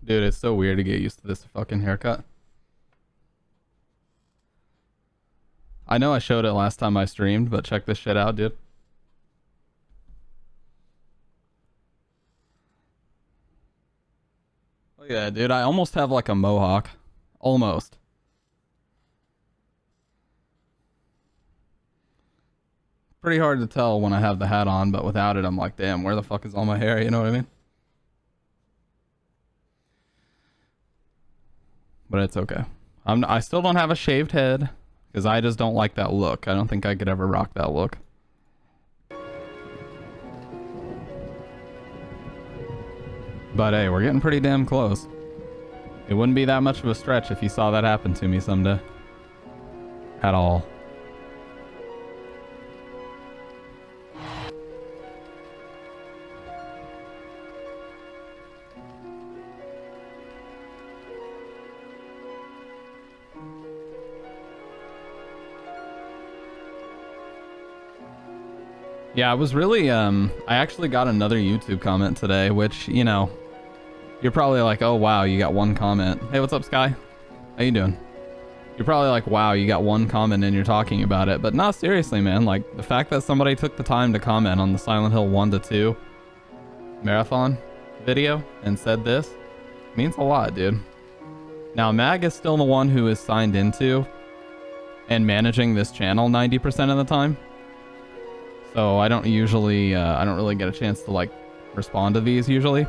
Dude, it's so weird to get used to this fucking haircut. I know I showed it last time I streamed, but check this shit out, dude. Look at that, dude. I almost have like a mohawk. Almost. Pretty hard to tell when I have the hat on, but without it, I'm like, damn, where the fuck is all my hair? You know what I mean? But it's okay. I still don't have a shaved head because I just don't like that look. I don't think I could ever rock that look. But hey, we're getting pretty damn close. It wouldn't be that much of a stretch if you saw that happen to me someday. At all. Yeah, I was really, I actually got another YouTube comment today, which, you know, you're probably like, oh wow, you got one comment. Hey, what's up, Sky? How you doing? You're probably like, wow, you got one comment and you're talking about it. But no, seriously, man, like, the fact that somebody took the time to comment on the Silent Hill 1 to 2 marathon video and said this means a lot, dude. Now, Mag is still the one who is signed into and managing this channel 90% of the time. So I don't usually, I don't really get a chance to like respond to these usually,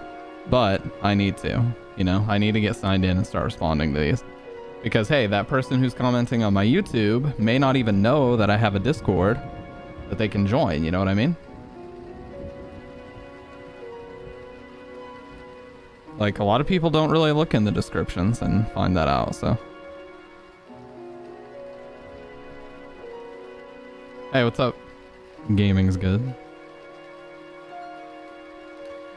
but I need to, you know, I need to get signed in and start responding to these because, hey, that person who's commenting on my YouTube may not even know that I have a Discord that they can join. You know what I mean? Like a lot of people don't really look in the descriptions and find that out. So, hey, what's up? Gaming's good.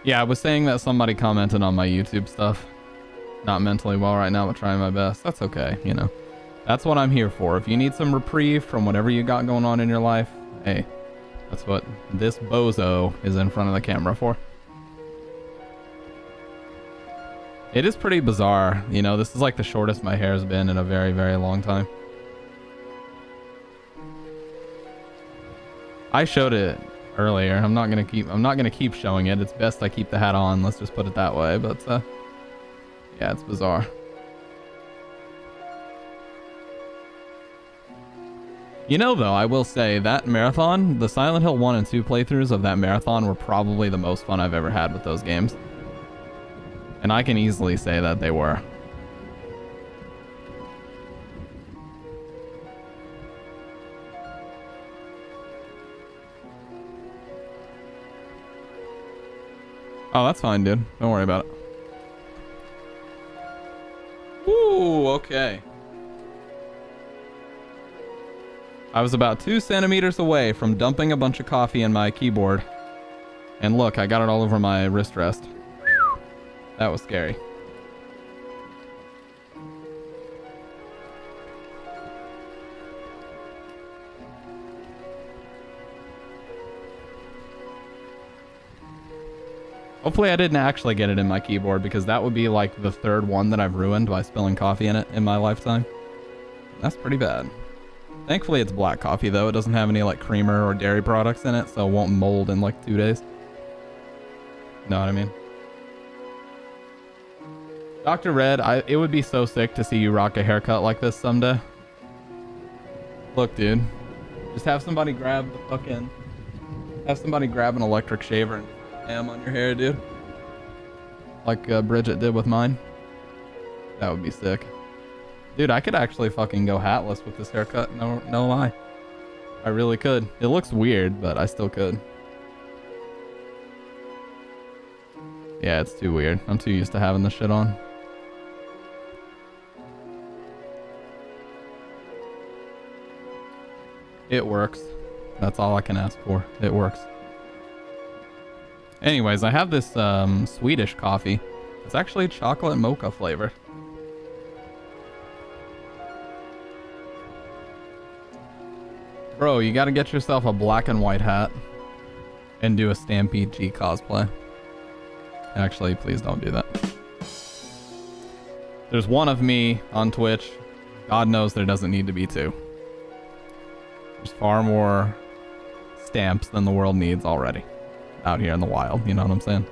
Yeah, I was saying that somebody commented on my YouTube stuff. Not mentally well right now, but trying my best. That's okay, you know. That's what I'm here for. If you need some reprieve from whatever you got going on in your life, hey, that's what this bozo is in front of the camera for. It is pretty bizarre, you know, this is like the shortest my hair has been in a very, very long time. I showed it earlier. I'm not gonna keep showing it. It's best I keep the hat on. Let's just put it that way. But yeah, it's bizarre. You know, though, I will say that marathon, the Silent Hill 1 and 2 playthroughs of that marathon were probably the most fun I've ever had with those games. And I can easily say that they were. Oh, that's fine, dude. Don't worry about it. Ooh, okay. I was about 2 centimeters away from dumping a bunch of coffee in my keyboard. And look, I got it all over my wrist rest. That was scary. Hopefully I didn't actually get it in my keyboard because that would be like the 3rd one that I've ruined by spilling coffee in it in my lifetime. That's pretty bad. Thankfully it's black coffee though. It doesn't have any like creamer or dairy products in it, so it won't mold in like 2 days. Know what I mean? Dr. Red, it would be so sick to see you rock a haircut like this someday. Look, dude. Just have somebody grab the fucking... Have somebody grab an electric shaver and ham on your hair, dude. Like Bridget did with mine. That would be sick. Dude, I could actually fucking go hatless with this haircut. No lie. I really could. It looks weird, but I still could. Yeah, it's too weird. I'm too used to having this shit on. It works. That's all I can ask for. It works. Anyways, I have this Swedish coffee. It's actually chocolate mocha flavor. Bro, you gotta get yourself a black and white hat and do a Stampede G cosplay. Actually, please don't do that. There's one of me on Twitch. God knows there doesn't need to be two. There's far more stamps than the world needs already out here in the wild, you know what I'm saying?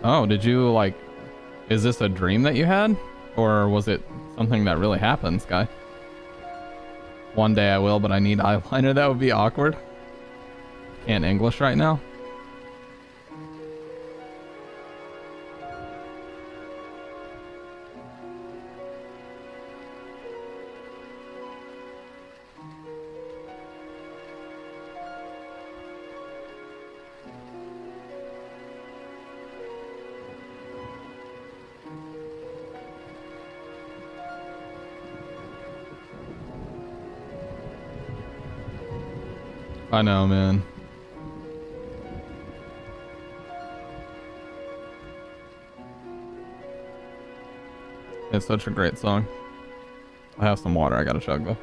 Oh, did you like, is this a dream that you had? Or was it something that really happened, Sky? One day I will, but I need eyeliner. That would be awkward. Can't English right now. I know, man. It's such a great song. I have some water I gotta chug though.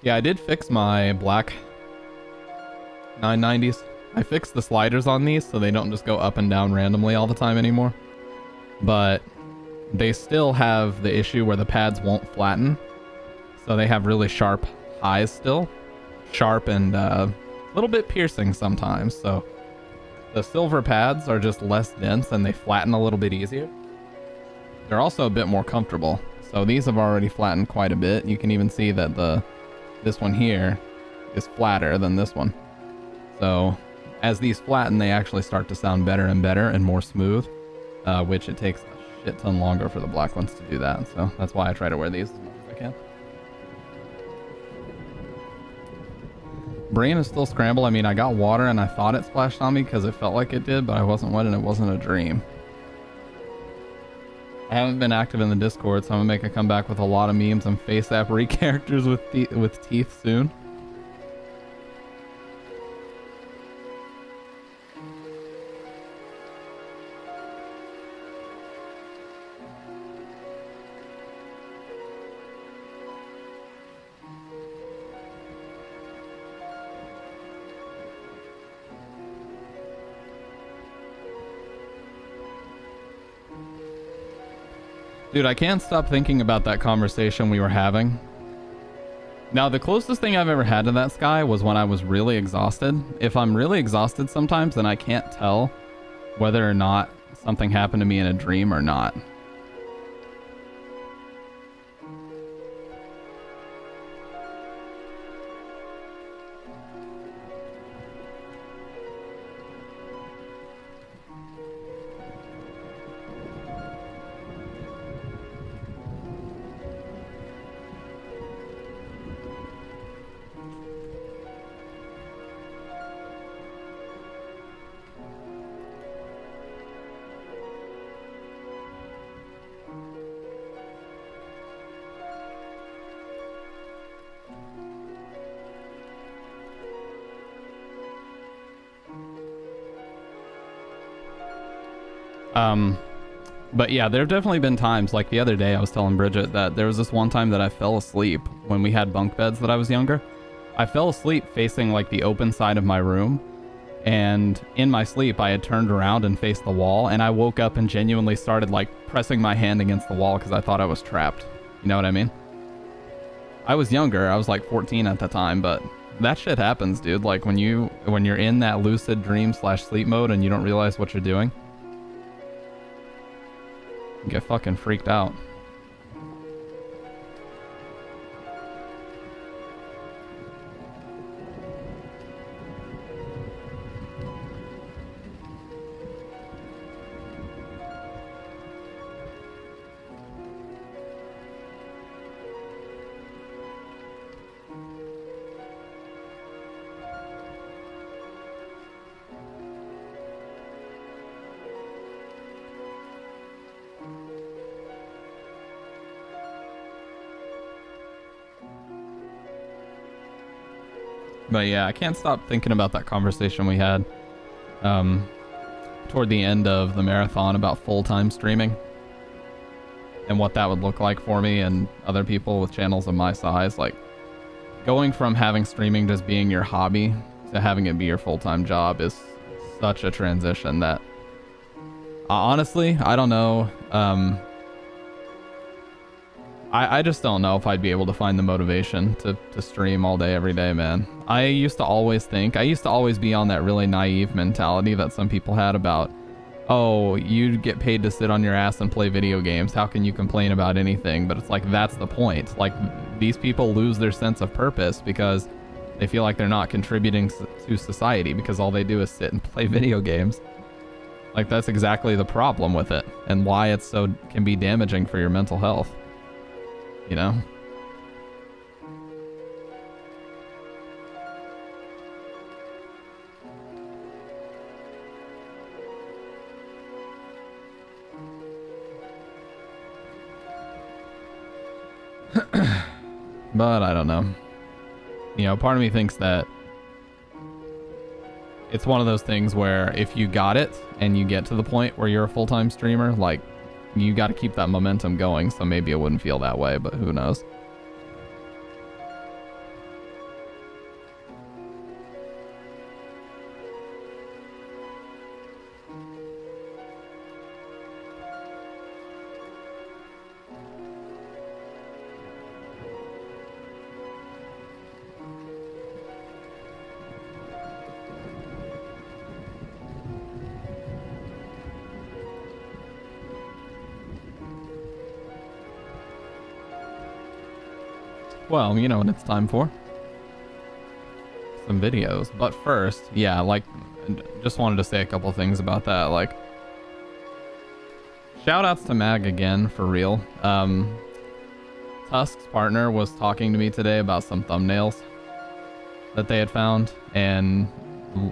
Yeah, I did fix my black 990s. I fixed the sliders on these so they don't just go up and down randomly all the time anymore. But they still have the issue where the pads won't flatten. So they have really sharp highs still. Sharp and a little bit piercing sometimes. So the silver pads are just less dense and they flatten a little bit easier. They're also a bit more comfortable. So these have already flattened quite a bit. You can even see that this one here is flatter than this one. So as these flatten, they actually start to sound better and better and more smooth, which it takes a shit ton longer for the black ones to do that. So that's why I try to wear these as much as I can. Brain is still scrambled. I mean, I got water and I thought it splashed on me because it felt like it did, but I wasn't wet and it wasn't a dream. I haven't been active in the Discord, so I'm gonna make a comeback with a lot of memes and face app re-characters with teeth soon. Dude, I can't stop thinking about that conversation we were having. Now, the closest thing I've ever had to that, Sky, was when I was really exhausted. If I'm really exhausted sometimes, then I can't tell whether or not something happened to me in a dream or not. But yeah, there have definitely been times, like the other day I was telling Bridget that there was this one time that I fell asleep when we had bunk beds that I was younger. I fell asleep facing like the open side of my room, and in my sleep I had turned around and faced the wall, and I woke up and genuinely started like pressing my hand against the wall because I thought I was trapped. You know what I mean? I was younger, I was like 14 at the time, but that shit happens, dude. Like when you're in that lucid dream / sleep mode and you don't realize what you're doing. You get fucking freaked out. But yeah, I can't stop thinking about that conversation we had toward the end of the marathon about full-time streaming and what that would look like for me and other people with channels of my size. Like, going from having streaming just being your hobby to having it be your full-time job is such a transition that honestly, I don't know. I just don't know if I'd be able to find the motivation to stream all day, every day, man. I used to always be on that really naive mentality that some people had about, oh, you get paid to sit on your ass and play video games. How can you complain about anything? But it's like, that's the point. Like, these people lose their sense of purpose because they feel like they're not contributing to society because all they do is sit and play video games. Like, that's exactly the problem with it and why it's can be damaging for your mental health. You know? But I don't know. You know, part of me thinks that it's one of those things where if you got it and you get to the point where you're a full-time streamer, like, you got to keep that momentum going, so maybe it wouldn't feel that way, but who knows. Well, you know what it's time for. Some videos. But first, yeah, like, just wanted to say a couple things about that. Like, shoutouts to Mag again, for real. Tusk's partner was talking to me today about some thumbnails that they had found, and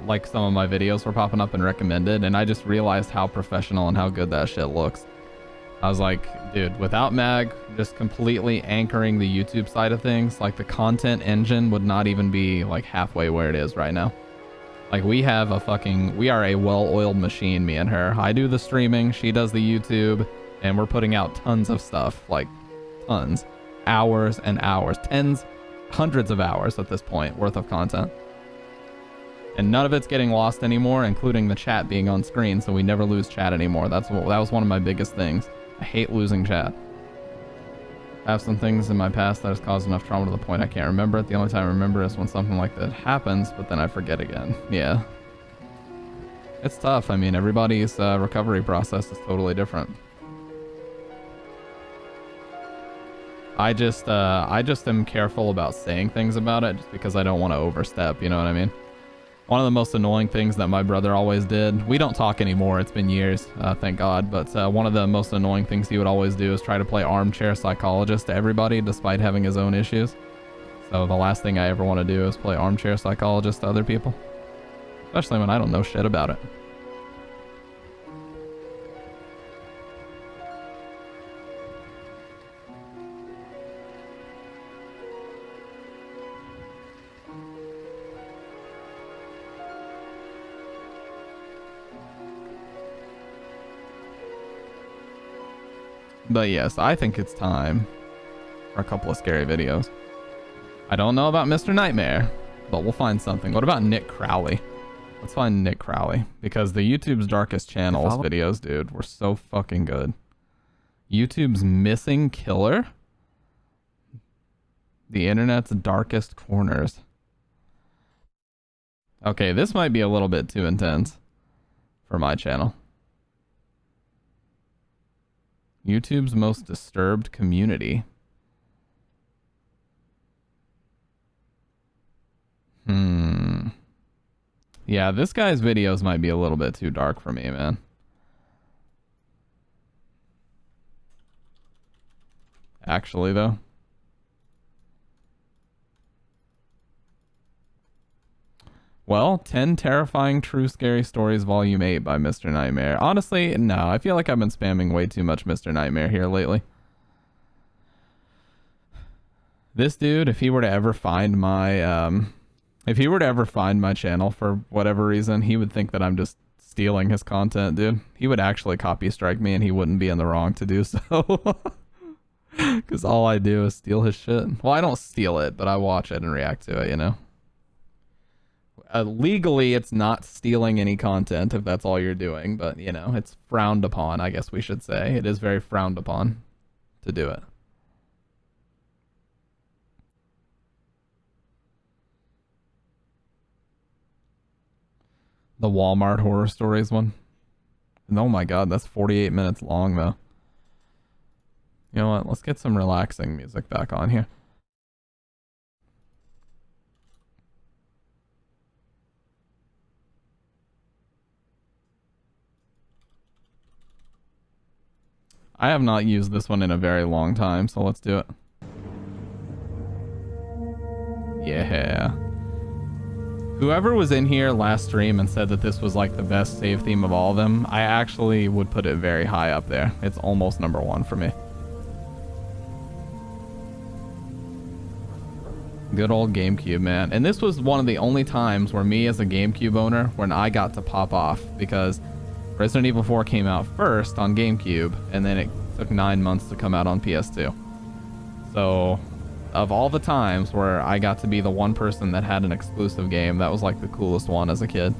like some of my videos were popping up and recommended, and I just realized how professional and how good that shit looks. I was like, dude, without Mag just completely anchoring the YouTube side of things, like, the content engine would not even be like halfway where it is right now. Like, we are a well-oiled machine, me and her. I do the streaming, she does the YouTube, and we're putting out tons of stuff, like, tons. Hours and hours, hundreds of hours at this point worth of content. And none of it's getting lost anymore, including the chat being on screen, so we never lose chat anymore. That was one of my biggest things. I hate losing chat. I have some things in my past that has caused enough trauma to the point I can't remember it. The only time I remember is when something like that happens, but then I forget again. Yeah. It's tough. I mean, everybody's recovery process is totally different. I just am careful about saying things about it just because I don't want to overstep, you know what I mean? One of the most annoying things that my brother always did, we don't talk anymore, it's been years, thank God, but one of the most annoying things he would always do is try to play armchair psychologist to everybody despite having his own issues. So the last thing I ever want to do is play armchair psychologist to other people, especially when I don't know shit about it. But yes, I think it's time for a couple of scary videos. I don't know about Mr. Nightmare, but we'll find something. What about Nick Crowley? Let's find Nick Crowley, because the YouTube's Darkest Channels videos, dude, were so fucking good. YouTube's Missing Killer? The internet's darkest corners. Okay, this might be a little bit too intense for my channel. YouTube's most disturbed community. Yeah, this guy's videos might be a little bit too dark for me, man. Actually, though. Well, 10 Terrifying True Scary Stories Volume 8 by Mr. Nightmare. Honestly, no. I feel like I've been spamming way too much Mr. Nightmare here lately. This dude, if he were to ever find my If he were to ever find my channel for whatever reason, he would think that I'm just stealing his content, dude. He would actually copy strike me and he wouldn't be in the wrong to do so. Because all I do is steal his shit. Well, I don't steal it, but I watch it and react to it, you know? Legally, it's not stealing any content if that's all you're doing, but, you know, it's frowned upon, I guess we should say. It is very frowned upon to do it. The Walmart horror stories one. Oh my god, that's 48 minutes long, though. You know what? Let's get some relaxing music back on here. I have not used this one in a very long time, so let's do it. Yeah. Whoever was in here last stream and said that this was like the best save theme of all of them, I actually would put it very high up there. It's almost #1 for me. Good old GameCube, man. And this was one of the only times where me as a GameCube owner, when I got to pop off, because Resident Evil 4 came out first on GameCube, and then it took 9 months to come out on PS2. So, of all the times where I got to be the one person that had an exclusive game, that was like the coolest one as a kid.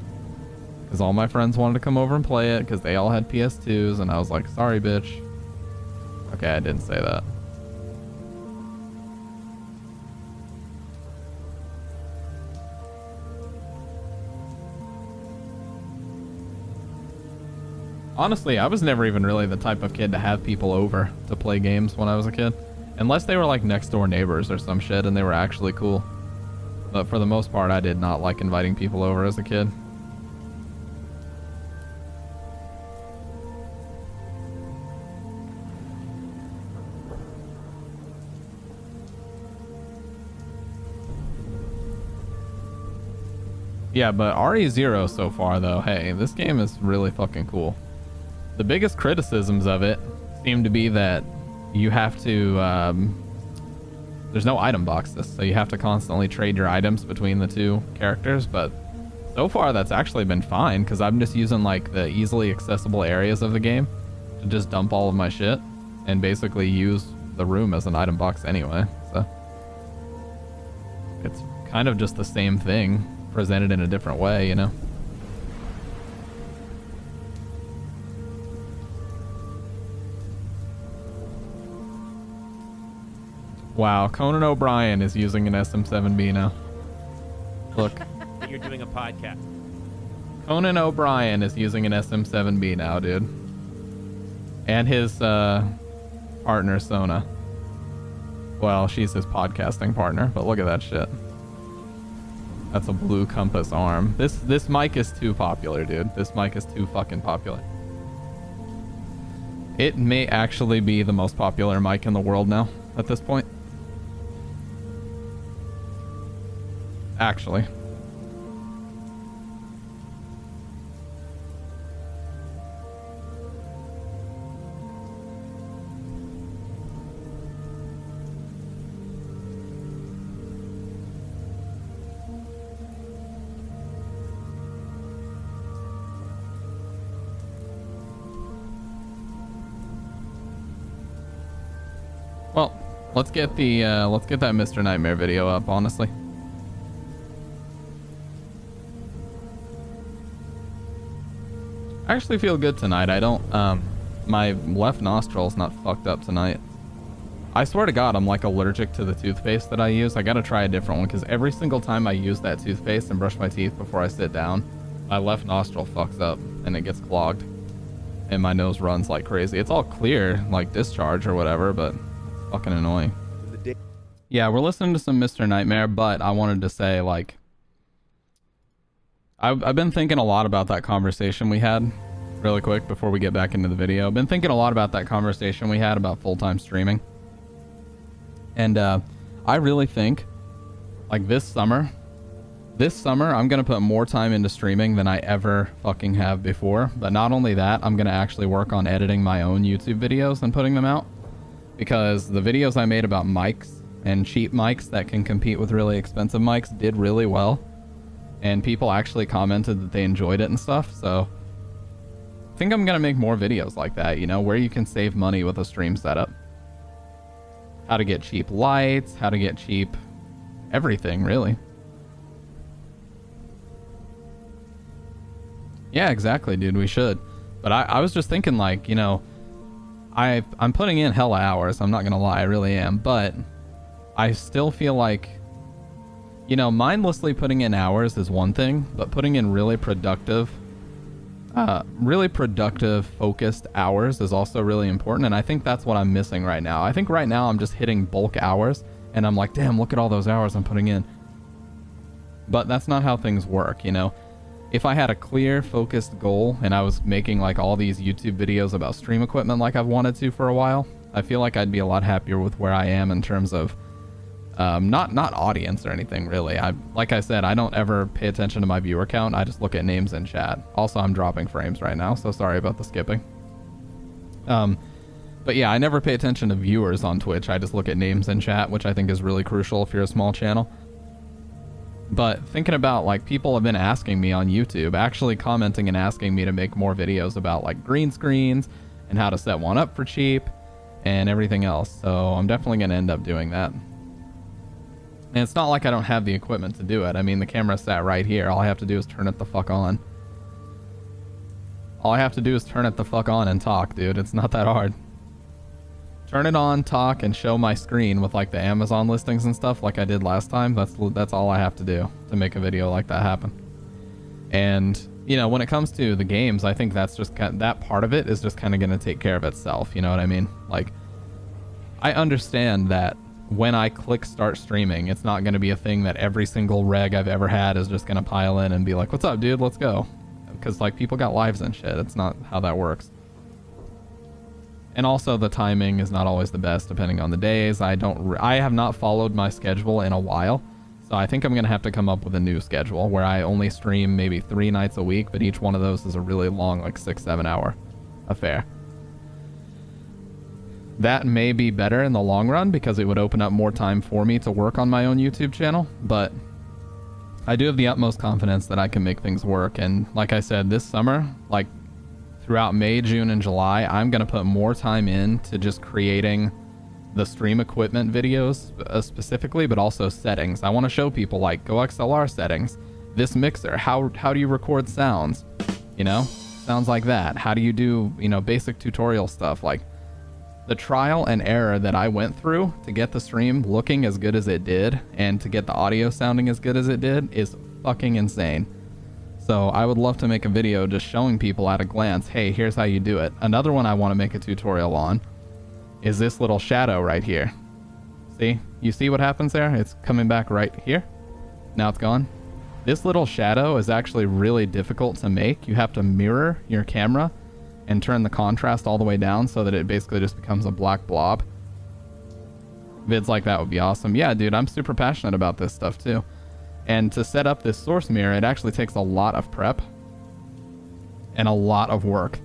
Because all my friends wanted to come over and play it, because they all had PS2s, and I was like, sorry, bitch. Okay, I didn't say that. Honestly, I was never even really the type of kid to have people over to play games when I was a kid. Unless they were like next door neighbors or some shit and they were actually cool. But for the most part, I did not like inviting people over as a kid. Yeah, but RE0 so far though, hey, this game is really fucking cool. The biggest criticisms of it seem to be that you have to, there's no item boxes, so you have to constantly trade your items between the two characters, but so far that's actually been fine, because I'm just using like the easily accessible areas of the game to just dump all of my shit, and basically use the room as an item box anyway, so. It's kind of just the same thing, presented in a different way, you know? Wow, Conan O'Brien is using an SM7B now. Look. You're doing a podcast. Conan O'Brien is using an SM7B now, dude. And his partner, Sona. Well, she's his podcasting partner, but look at that shit. That's a blue compass arm. This mic is too popular, dude. This mic is too fucking popular. It may actually be the most popular mic in the world now, at this point. Actually. Well, let's get that Mr. Nightmare video up, honestly. I actually feel good tonight. I don't, my left nostril's not fucked up tonight. I swear to God, I'm like allergic to the toothpaste that I use. I gotta try a different one, because every single time I use that toothpaste and brush my teeth before I sit down, my left nostril fucks up and it gets clogged. And my nose runs like crazy. It's all clear, like discharge or whatever, but it's fucking annoying. Yeah, we're listening to some Mr. Nightmare, but I wanted to say, like, I've been thinking a lot about that conversation we had, really quick, before we get back into the video. I've been thinking a lot about that conversation we had about full-time streaming. And I really think, like, this summer, I'm going to put more time into streaming than I ever fucking have before. But not only that, I'm going to actually work on editing my own YouTube videos and putting them out. Because the videos I made about mics and cheap mics that can compete with really expensive mics did really well. and people actually commented that they enjoyed it and stuff. So I think I'm gonna make more videos like that, you know, where you can save money with a stream setup. How to get cheap lights, how to get cheap everything, really. Yeah, exactly, dude, we should. But I was just thinking, like, you know, I'm putting in hella hours, I'm not gonna lie, I really am, but I still feel like, you know, mindlessly putting in hours is one thing, but putting in really productive, focused hours is also really important, and I think that's what I'm missing right now. I think right now I'm just hitting bulk hours, and I'm like, damn, look at all those hours I'm putting in. But that's not how things work, you know? If I had a clear, focused goal, and I was making like all these YouTube videos about stream equipment like I've wanted to for a while, I feel like I'd be a lot happier with where I am in terms of not audience or anything, really. Like I said, I don't ever pay attention to my viewer count. I just look at names in chat. Also, I'm dropping frames right now, so sorry about the skipping. But yeah, I never pay attention to viewers on Twitch. I just look at names in chat, which I think is really crucial if you're a small channel. But thinking about, like, people have been asking me on YouTube, actually commenting and asking me to make more videos about, like, green screens and how to set one up for cheap and everything else. So I'm definitely going to end up doing that. And it's not like I don't have the equipment to do it. I mean, the camera sat right here. All I have to do is turn it the fuck on. All I have to do is turn it the fuck on and talk, dude. It's not that hard. Turn it on, talk, and show my screen with like the Amazon listings and stuff like I did last time. That's all I have to do to make a video like that happen. And, you know, when it comes to the games, I think that's just that part of it is just kind of going to take care of itself. You know what I mean? Like, I understand that when I click start streaming, it's not going to be a thing that every single reg I've ever had is just going to pile in and be like, what's up, dude? Let's go. Because, like, people got lives and shit. It's not how that works. And also the timing is not always the best depending on the days. I have not followed my schedule in a while. So I think I'm going to have to come up with a new schedule where I only stream maybe 3 nights a week, but each one of those is a really long, like 6-7 hour affair. That may be better in the long run because it would open up more time for me to work on my own YouTube channel, but I do have the utmost confidence that I can make things work. And like I said, this summer, like, throughout May, June, and July, I'm going to put more time into just creating the stream equipment videos specifically, but also settings. I want to show people, like, Go XLR settings, this mixer, how do you record sounds, you know, sounds like that. How do you do, you know, basic tutorial stuff? Like, the trial and error that I went through to get the stream looking as good as it did and to get the audio sounding as good as it did is fucking insane. So I would love to make a video just showing people at a glance, hey, here's how you do it. Another one I want to make a tutorial on is this little shadow right here. See? You see what happens there? It's coming back right here. Now it's gone. This little shadow is actually really difficult to make. You have to mirror your camera and turn the contrast all the way down so that it basically just becomes a black blob. Vids like that would be awesome. Yeah, dude, I'm super passionate about this stuff too. And to set up this source mirror, it actually takes a lot of prep and a lot of work.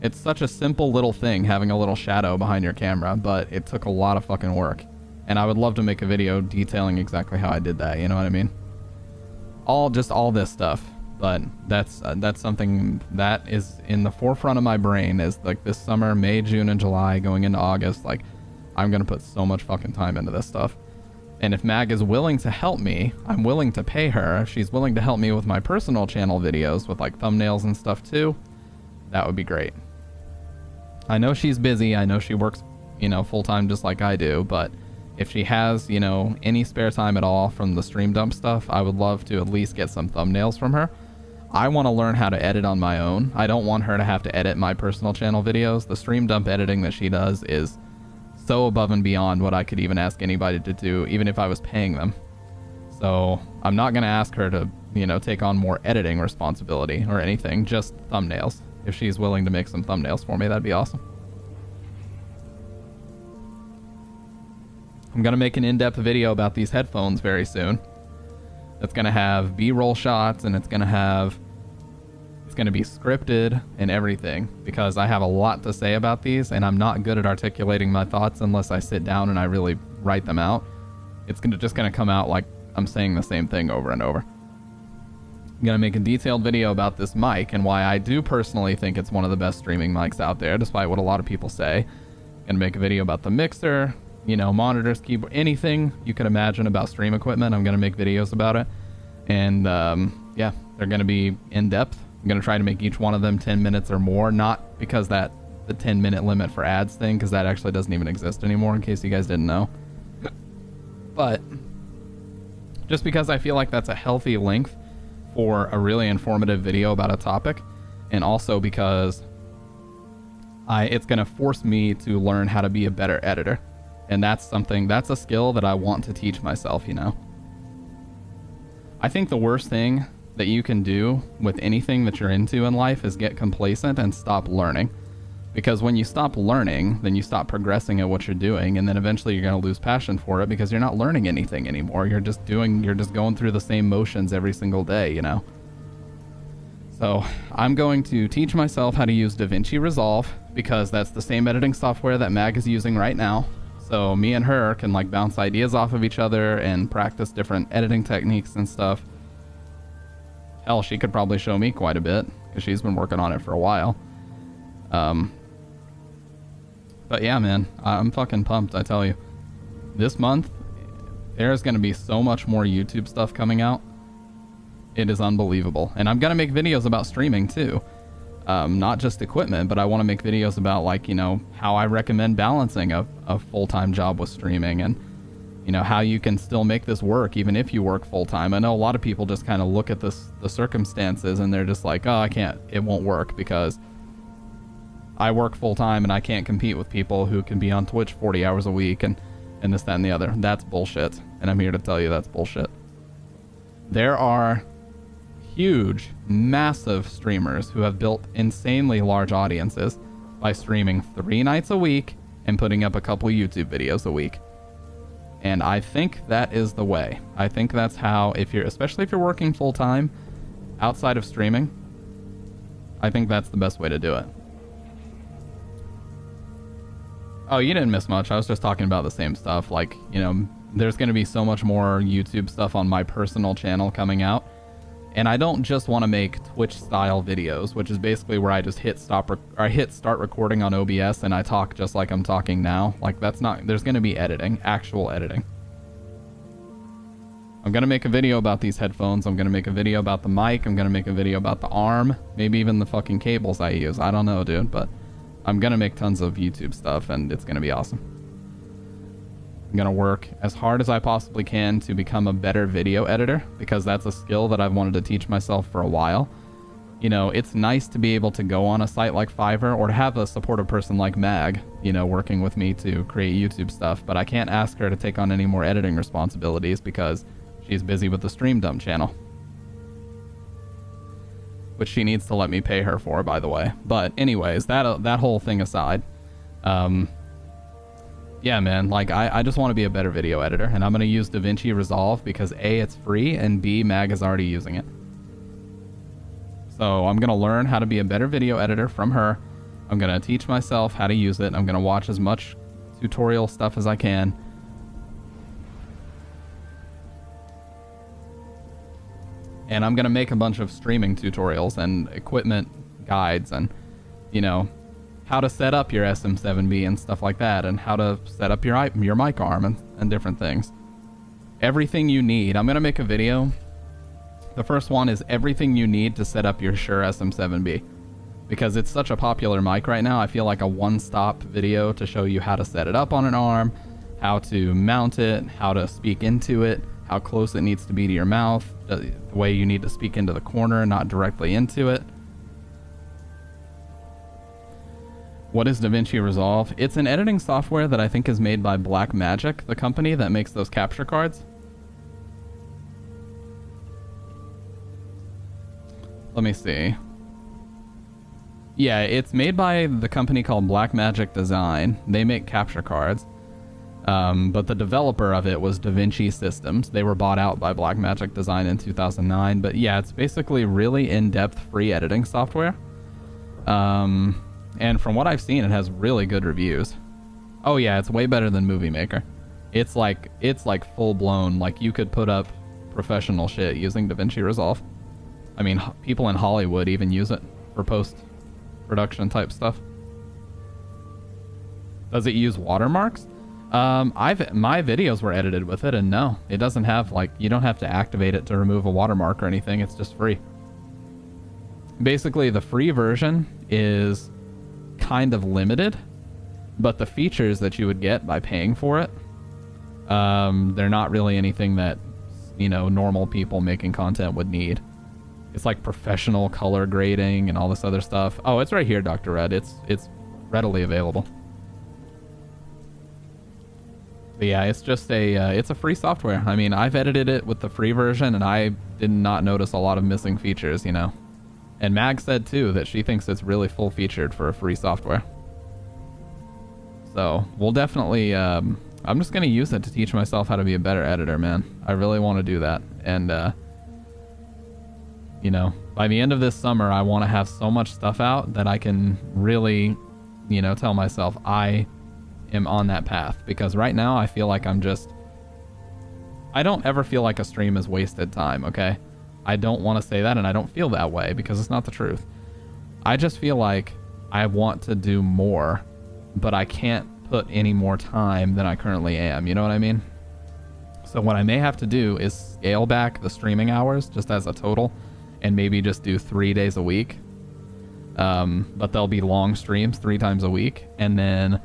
It's such a simple little thing, having a little shadow behind your camera, but it took a lot of fucking work. And I would love to make a video detailing exactly how I did that, you know what I mean? All this stuff. But that's something that is in the forefront of my brain, is like this summer, May, June, and July, going into August, like, I'm gonna put so much fucking time into this stuff. And if Mag is willing to help me, I'm willing to pay her. If she's willing to help me with my personal channel videos with like thumbnails and stuff too, that would be great. I know she's busy. I know she works, you know, full time just like I do, but if she has, you know, any spare time at all from the stream dump stuff, I would love to at least get some thumbnails from her. I want to learn how to edit on my own. I don't want her to have to edit my personal channel videos. The stream dump editing that she does is so above and beyond what I could even ask anybody to do, even if I was paying them. So I'm not going to ask her to, you know, take on more editing responsibility or anything, just thumbnails. If she's willing to make some thumbnails for me, that'd be awesome. I'm going to make an in-depth video about these headphones very soon. It's going to have B-roll shots, and it's going to be scripted and everything, because I have a lot to say about these, and I'm not good at articulating my thoughts unless I sit down and I really write them out. It's just going to come out like I'm saying the same thing over and over. I'm going to make a detailed video about this mic and why I do personally think it's one of the best streaming mics out there, despite what a lot of people say. I'm going to make a video about the mixer, you know, monitors, keyboard, anything you can imagine about stream equipment. I'm going to make videos about it. And yeah, they're going to be in depth. I'm going to try to make each one of them 10 minutes or more, not because the 10-minute limit for ads thing, because that actually doesn't even exist anymore, in case you guys didn't know. But just because I feel like that's a healthy length for a really informative video about a topic, and also because it's going to force me to learn how to be a better editor. And that's a skill that I want to teach myself, you know. I think the worst thing that you can do with anything that you're into in life is get complacent and stop learning. Because when you stop learning, then you stop progressing at what you're doing, and then eventually you're going to lose passion for it because you're not learning anything anymore. You're just going through the same motions every single day, you know? So I'm going to teach myself how to use DaVinci Resolve, because that's the same editing software that Mag is using right now. So me and her can like bounce ideas off of each other and practice different editing techniques and stuff. Hell, she could probably show me quite a bit because she's been working on it for a while. But yeah, man, I'm fucking pumped, I tell you. This month, there's going to be so much more YouTube stuff coming out. It is unbelievable. And I'm going to make videos about streaming too. Not just equipment, but I want to make videos about, like, you know, how I recommend balancing a full-time job with streaming, and, you know, how you can still make this work even if you work full-time. I know a lot of people just kind of look at the circumstances and they're just like, oh, it won't work because I work full-time and I can't compete with people who can be on Twitch 40 hours a week and this, that, and the other. That's bullshit. And I'm here to tell you that's bullshit. There are huge, massive streamers who have built insanely large audiences by streaming 3 nights a week and putting up a couple YouTube videos a week. And I think that is the way. I think that's how, especially if you're working full-time outside of streaming, I think that's the best way to do it. Oh, you didn't miss much. I was just talking about the same stuff. Like, you know, there's going to be so much more YouTube stuff on my personal channel coming out. And I don't just want to make Twitch-style videos, which is basically where I just hit start recording on OBS and I talk just like I'm talking now. Like, that's not... There's going to be editing, actual editing. I'm going to make a video about these headphones. I'm going to make a video about the mic. I'm going to make a video about the arm. Maybe even the fucking cables I use. I don't know, dude, but I'm going to make tons of YouTube stuff, and it's going to be awesome. I'm going to work as hard as I possibly can to become a better video editor, because that's a skill that I've wanted to teach myself for a while. You know, it's nice to be able to go on a site like Fiverr or to have a supportive person like Mag, you know, working with me to create YouTube stuff, but I can't ask her to take on any more editing responsibilities because she's busy with the Stream Dump channel. Which she needs to let me pay her for, by the way. But anyways, that whole thing aside, yeah, man, like, I just want to be a better video editor, and I'm going to use DaVinci Resolve because A, it's free, and B, Mag is already using it. So I'm going to learn how to be a better video editor from her. I'm going to teach myself how to use it. I'm going to watch as much tutorial stuff as I can. And I'm going to make a bunch of streaming tutorials and equipment guides and, you know, how to set up your SM7B and stuff like that, and how to set up your mic arm and different things. Everything you need. I'm going to make a video. The first one is everything you need to set up your Shure SM7B. Because it's such a popular mic right now, I feel like a one-stop video to show you how to set it up on an arm, how to mount it, how to speak into it, how close it needs to be to your mouth, the way you need to speak into the corner, not directly into it. What is DaVinci Resolve? It's an editing software that I think is made by Blackmagic, the company that makes those capture cards. Let me see. Yeah, it's made by the company called Blackmagic Design. They make capture cards. But the developer of it was DaVinci Systems. They were bought out by Blackmagic Design in 2009. But yeah, it's basically really in-depth free editing software. And from what I've seen, it has really good reviews. Oh yeah, it's way better than Movie Maker. It's like full blown, like you could put up professional shit using DaVinci Resolve. I mean, people in Hollywood even use it for post-production type stuff. Does it use watermarks? My videos were edited with it, and no, it doesn't have, like, you don't have to activate it to remove a watermark or anything. It's just free. Basically, the free version is kind of limited, but the features that you would get by paying for it, they're not really anything that, you know, normal people making content would need. It's like professional color grading and all this other stuff. Oh, it's right here, Dr. Red. It's readily available. But yeah, it's just it's a free software. I mean, I've edited it with the free version, and I did not notice a lot of missing features, you know. And Mag said, too, that she thinks it's really full-featured for a free software. So, we'll definitely... I'm just going to use it to teach myself how to be a better editor, man. I really want to do that. And, you know, by the end of this summer, I want to have so much stuff out that I can really, you know, tell myself I am on that path. Because right now, I feel like I'm just... I don't ever feel like a stream is wasted time, okay? I don't want to say that, and I don't feel that way because it's not the truth. I just feel like I want to do more, but I can't put any more time than I currently am. You know what I mean? So what I may have to do is scale back the streaming hours just as a total and maybe just do 3 days a week. But they'll be long streams 3 times a week, and then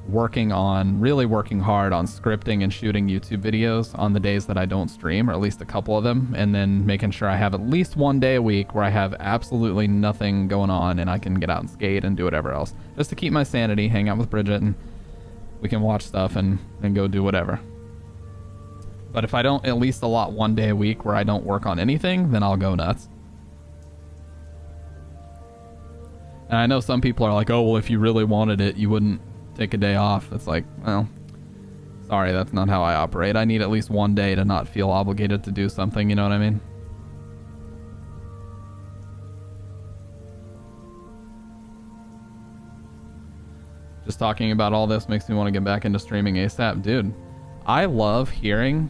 really working hard on scripting and shooting YouTube videos on the days that I don't stream, or at least a couple of them, and then making sure I have at least 1 day a week where I have absolutely nothing going on and I can get out and skate and do whatever else, just to keep my sanity, hang out with Bridget, and we can watch stuff and go do whatever. But if I don't at least allot 1 day a week where I don't work on anything, then I'll go nuts. And I know some people are like, oh, well, if you really wanted it, you wouldn't take a day off. It's like, well, sorry, that's not how I operate. I need at least 1 day to not feel obligated to do something, you know what I mean? Just talking about all this makes me want to get back into streaming ASAP. Dude, I love hearing...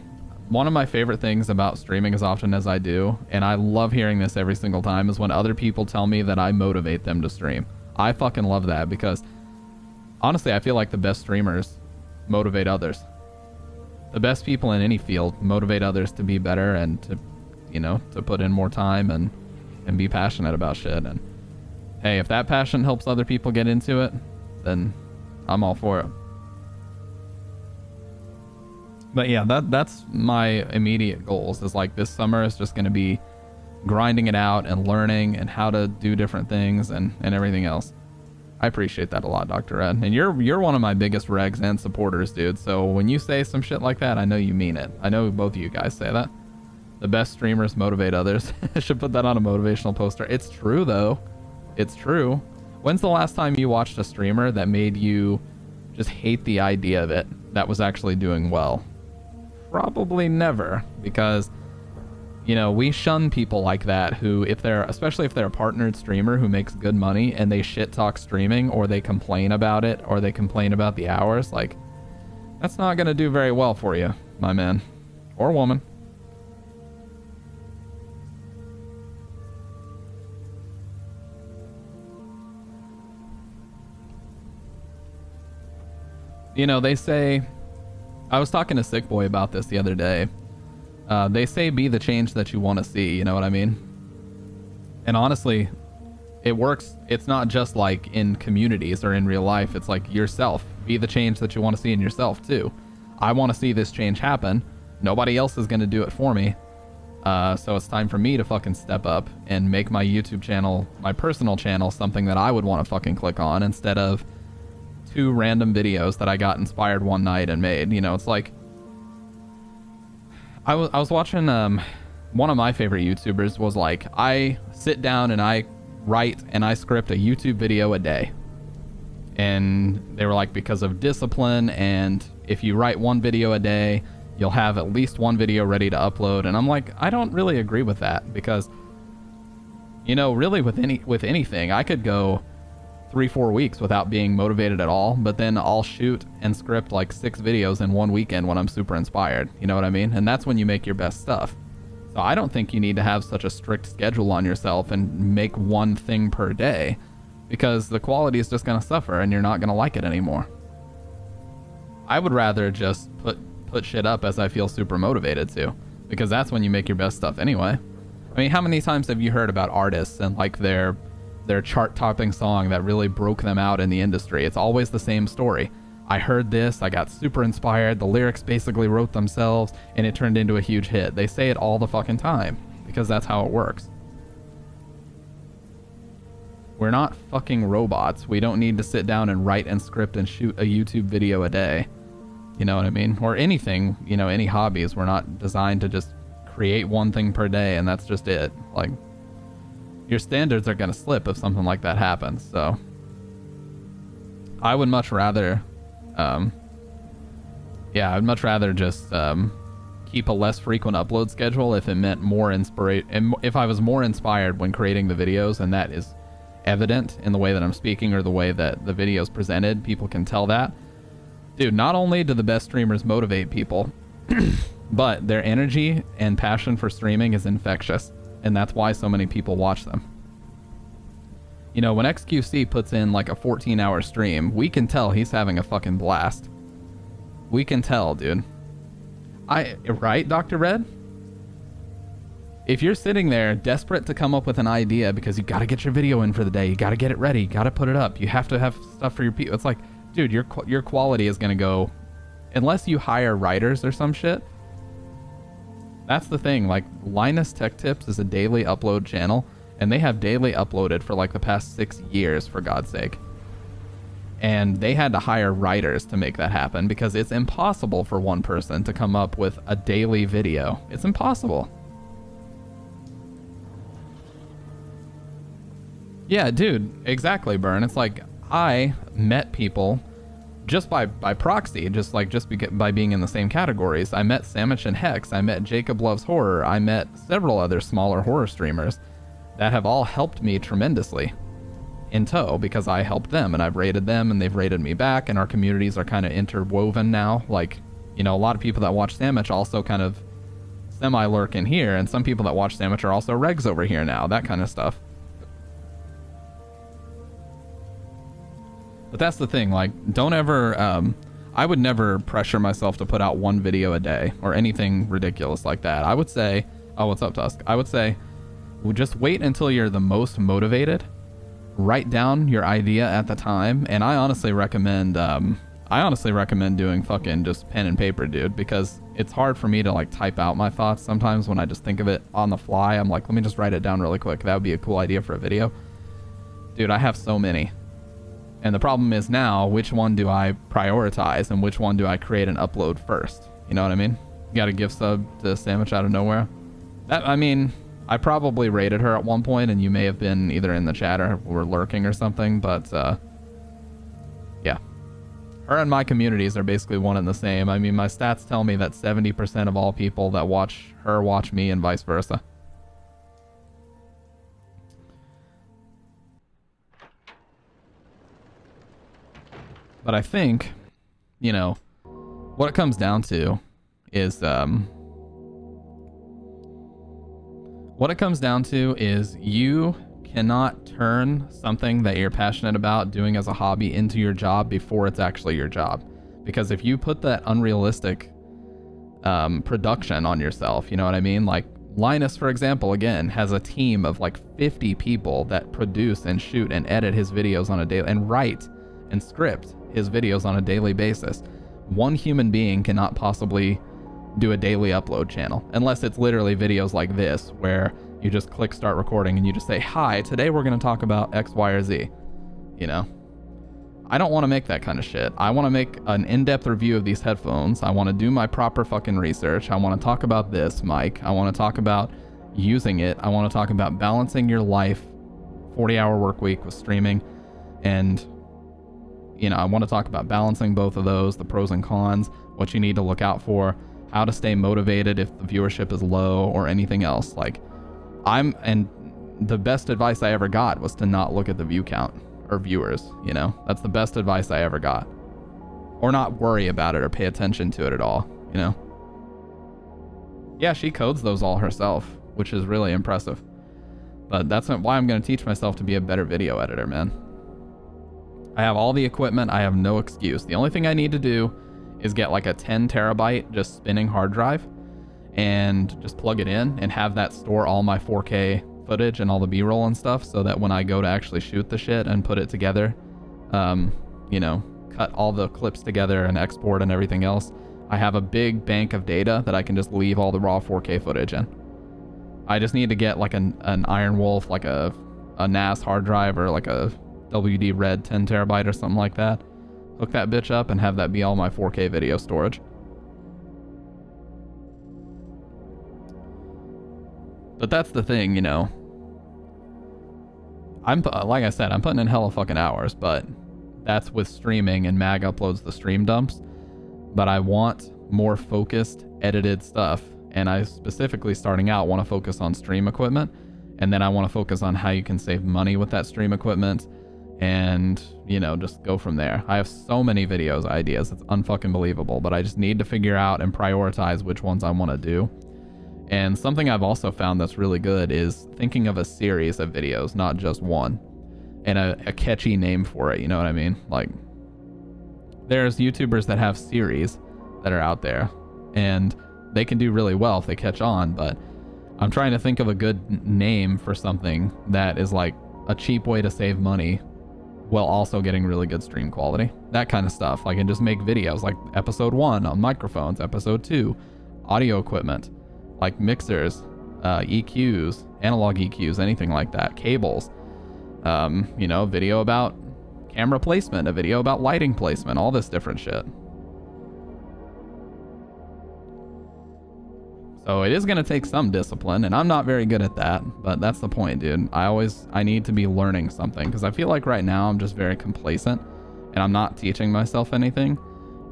One of my favorite things about streaming as often as I do, and I love hearing this every single time, is when other people tell me that I motivate them to stream. I fucking love that because... Honestly, I feel like the best streamers motivate others. The best people in any field motivate others to be better and to, you know, to put in more time and be passionate about shit. And hey, if that passion helps other people get into it, then I'm all for it. But yeah, that's my immediate goals, is like this summer is just going to be grinding it out and learning and how to do different things and everything else. I appreciate that a lot, Dr. Ed. And you're one of my biggest regs and supporters, dude. So when you say some shit like that, I know you mean it. I know both of you guys say that. The best streamers motivate others. I should put that on a motivational poster. It's true, though. It's true. When's the last time you watched a streamer that made you just hate the idea of it, that was actually doing well? Probably never, because... You know, we shun people like that who, especially if they're a partnered streamer who makes good money and they shit talk streaming, or they complain about it, or they complain about the hours, like, that's not going to do very well for you, my man. Or woman. You know, they say, I was talking to Sick Boy about this the other day. They say be the change that you want to see, you know what I mean? And honestly, it works. It's not just like in communities or in real life. It's like yourself. Be the change that you want to see in yourself too. I want to see this change happen. Nobody else is going to do it for me. So it's time for me to fucking step up and make my YouTube channel, my personal channel, something that I would want to fucking click on instead of 2 random videos that I got inspired one night and made. You know, it's like... I was watching, one of my favorite YouTubers was like, I sit down and I write and I script a YouTube video a day. And they were like, because of discipline, and if you write 1 video a day, you'll have at least 1 video ready to upload. And I'm like, I don't really agree with that, because, you know, really with anything, I could go 3-4 weeks without being motivated at all, but then I'll shoot and script like 6 videos in 1 weekend when I'm super inspired. You know what I mean? And that's when you make your best stuff. So I don't think you need to have such a strict schedule on yourself and make one thing per day, because the quality is just going to suffer and you're not going to like it anymore. I would rather just put shit up as I feel super motivated to, because that's when you make your best stuff anyway. I mean, how many times have you heard about artists and like their chart-topping song that really broke them out in the industry? It's always the same story. I heard this, I got super inspired, the lyrics basically wrote themselves, and it turned into a huge hit. They say it all the fucking time, because that's how it works. We're not fucking robots. We don't need to sit down and write and script and shoot a YouTube video a day. You know what I mean? Or anything, you know, any hobbies. We're not designed to just create one thing per day and that's just it. Like, your standards are gonna slip if something like that happens, so I would much rather I'd much rather just keep a less frequent upload schedule if it meant more inspiration, if I was more inspired when creating the videos, and that is evident in the way that I'm speaking or the way that the video's presented. People can tell that. Dude, not only do the best streamers motivate people, but their energy and passion for streaming is infectious, and that's why so many people watch them. You know, when XQC puts in like a 14-hour stream, we can tell he's having a fucking blast. We can tell, dude. Right, Dr. Red? If you're sitting there desperate to come up with an idea because you gotta get your video in for the day, you gotta get it ready, you gotta put it up, you have to have stuff for your people. It's like, dude, your quality is gonna go, unless you hire writers or some shit. That's the thing. Like, Linus Tech Tips is a daily upload channel, and they have daily uploaded for like the past 6 years, for God's sake. And they had to hire writers to make that happen, because it's impossible for one person to come up with a daily video. It's impossible. Yeah, dude, exactly, Burn. It's like, I met people just by proxy, by being in the same categories. I met Sandwich and Hex, I met Jacob Loves Horror, I met several other smaller horror streamers that have all helped me tremendously in tow, because I helped them and I've rated them and they've rated me back, and our communities are kind of interwoven now. Like, you know, a lot of people that watch Sandwich also kind of semi-lurk in here, and some people that watch Sandwich are also regs over here now, that kind of stuff. But that's the thing, like, don't ever, I would never pressure myself to put out one video a day or anything ridiculous like that. I would say, oh, what's up, Tusk? I would say, just wait until you're the most motivated, write down your idea at the time, and I honestly recommend doing fucking just pen and paper, dude, because it's hard for me to like type out my thoughts sometimes when I just think of it on the fly. I'm like, let me just write it down really quick. That would be a cool idea for a video. Dude, I have so many. And the problem is now, which one do I prioritize and which one do I create and upload first? You know what I mean? You got a gift sub to Sandwich out of nowhere. That, I mean, I probably rated her at one point, and you may have been either in the chat or were lurking or something, but yeah. Her and my communities are basically one and the same. I mean, my stats tell me that 70% of all people that watch her watch me, and vice versa. But I think, you know, what it comes down to is, you cannot turn something that you're passionate about doing as a hobby into your job before it's actually your job. Because if you put that unrealistic production on yourself, you know what I mean? Like, Linus, for example, again, has a team of like 50 people that produce and shoot and edit his videos on a daily, and write and script his videos on a daily basis. One human being cannot possibly do a daily upload channel, unless it's literally videos like this, where you just click start recording and you just say, hi, today we're going to talk about X, Y, or Z. You know? I don't want to make that kind of shit. I want to make an in-depth review of these headphones. I want to do my proper fucking research. I want to talk about this mic. I want to talk about using it. I want to talk about balancing your life, 40-hour work week with streaming, and you know, I want to talk about balancing both of those, the pros and cons, what you need to look out for, how to stay motivated if the viewership is low, or anything else. Like, and the best advice I ever got was to not look at the view count or viewers, you know? That's the best advice I ever got. Or not worry about it or pay attention to it at all, you know? Yeah, she codes those all herself, which is really impressive. But that's why I'm going to teach myself to be a better video editor, man. I have all the equipment. I have no excuse. The only thing I need to do is get like a 10 terabyte just spinning hard drive and just plug it in and have that store all my 4K footage and all the B-roll and stuff, so that when I go to actually shoot the shit and put it together, you know, cut all the clips together and export and everything else, I have a big bank of data that I can just leave all the raw 4K footage in. I just need to get like an Iron Wolf, like a NAS hard drive, or like a WD Red 10 terabyte or something like that. Hook that bitch up and have that be all my 4K video storage. But that's the thing, you know. Like I said, I'm putting in hella fucking hours, but that's with streaming, and Mag uploads the stream dumps. But I want more focused, edited stuff, and I specifically, starting out, want to focus on stream equipment, and then I want to focus on how you can save money with that stream equipment, and, you know, just go from there. I have so many videos ideas, it's unfucking believable, but I just need to figure out and prioritize which ones I want to do. And something I've also found that's really good is thinking of a series of videos, not just one, and a catchy name for it, you know what I mean? Like, there's YouTubers that have series that are out there, and they can do really well if they catch on, but I'm trying to think of a good name for something that is like a cheap way to save money while also getting really good stream quality. That kind of stuff. Like, and just make videos like episode 1 on microphones, episode 2 audio equipment, like mixers, EQs, analog EQs, anything like that, cables, you know, video about camera placement, a video about lighting placement, all this different shit. So it is going to take some discipline, and I'm not very good at that, but that's the point, dude. I need to be learning something, because I feel like right now I'm just very complacent, and I'm not teaching myself anything,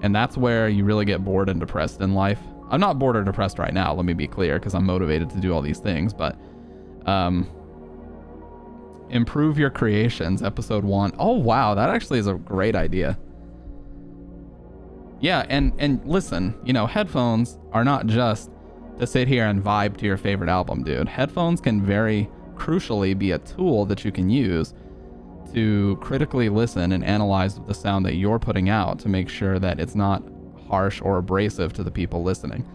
and that's where you really get bored and depressed in life. I'm not bored or depressed right now, let me be clear, because I'm motivated to do all these things, but improve your creations, episode 1. Oh wow, that actually is a great idea. Yeah, and listen, you know, headphones are not just to sit here and vibe to your favorite album, dude. Headphones can very crucially be a tool that you can use to critically listen and analyze the sound that you're putting out to make sure that it's not harsh or abrasive to the people listening.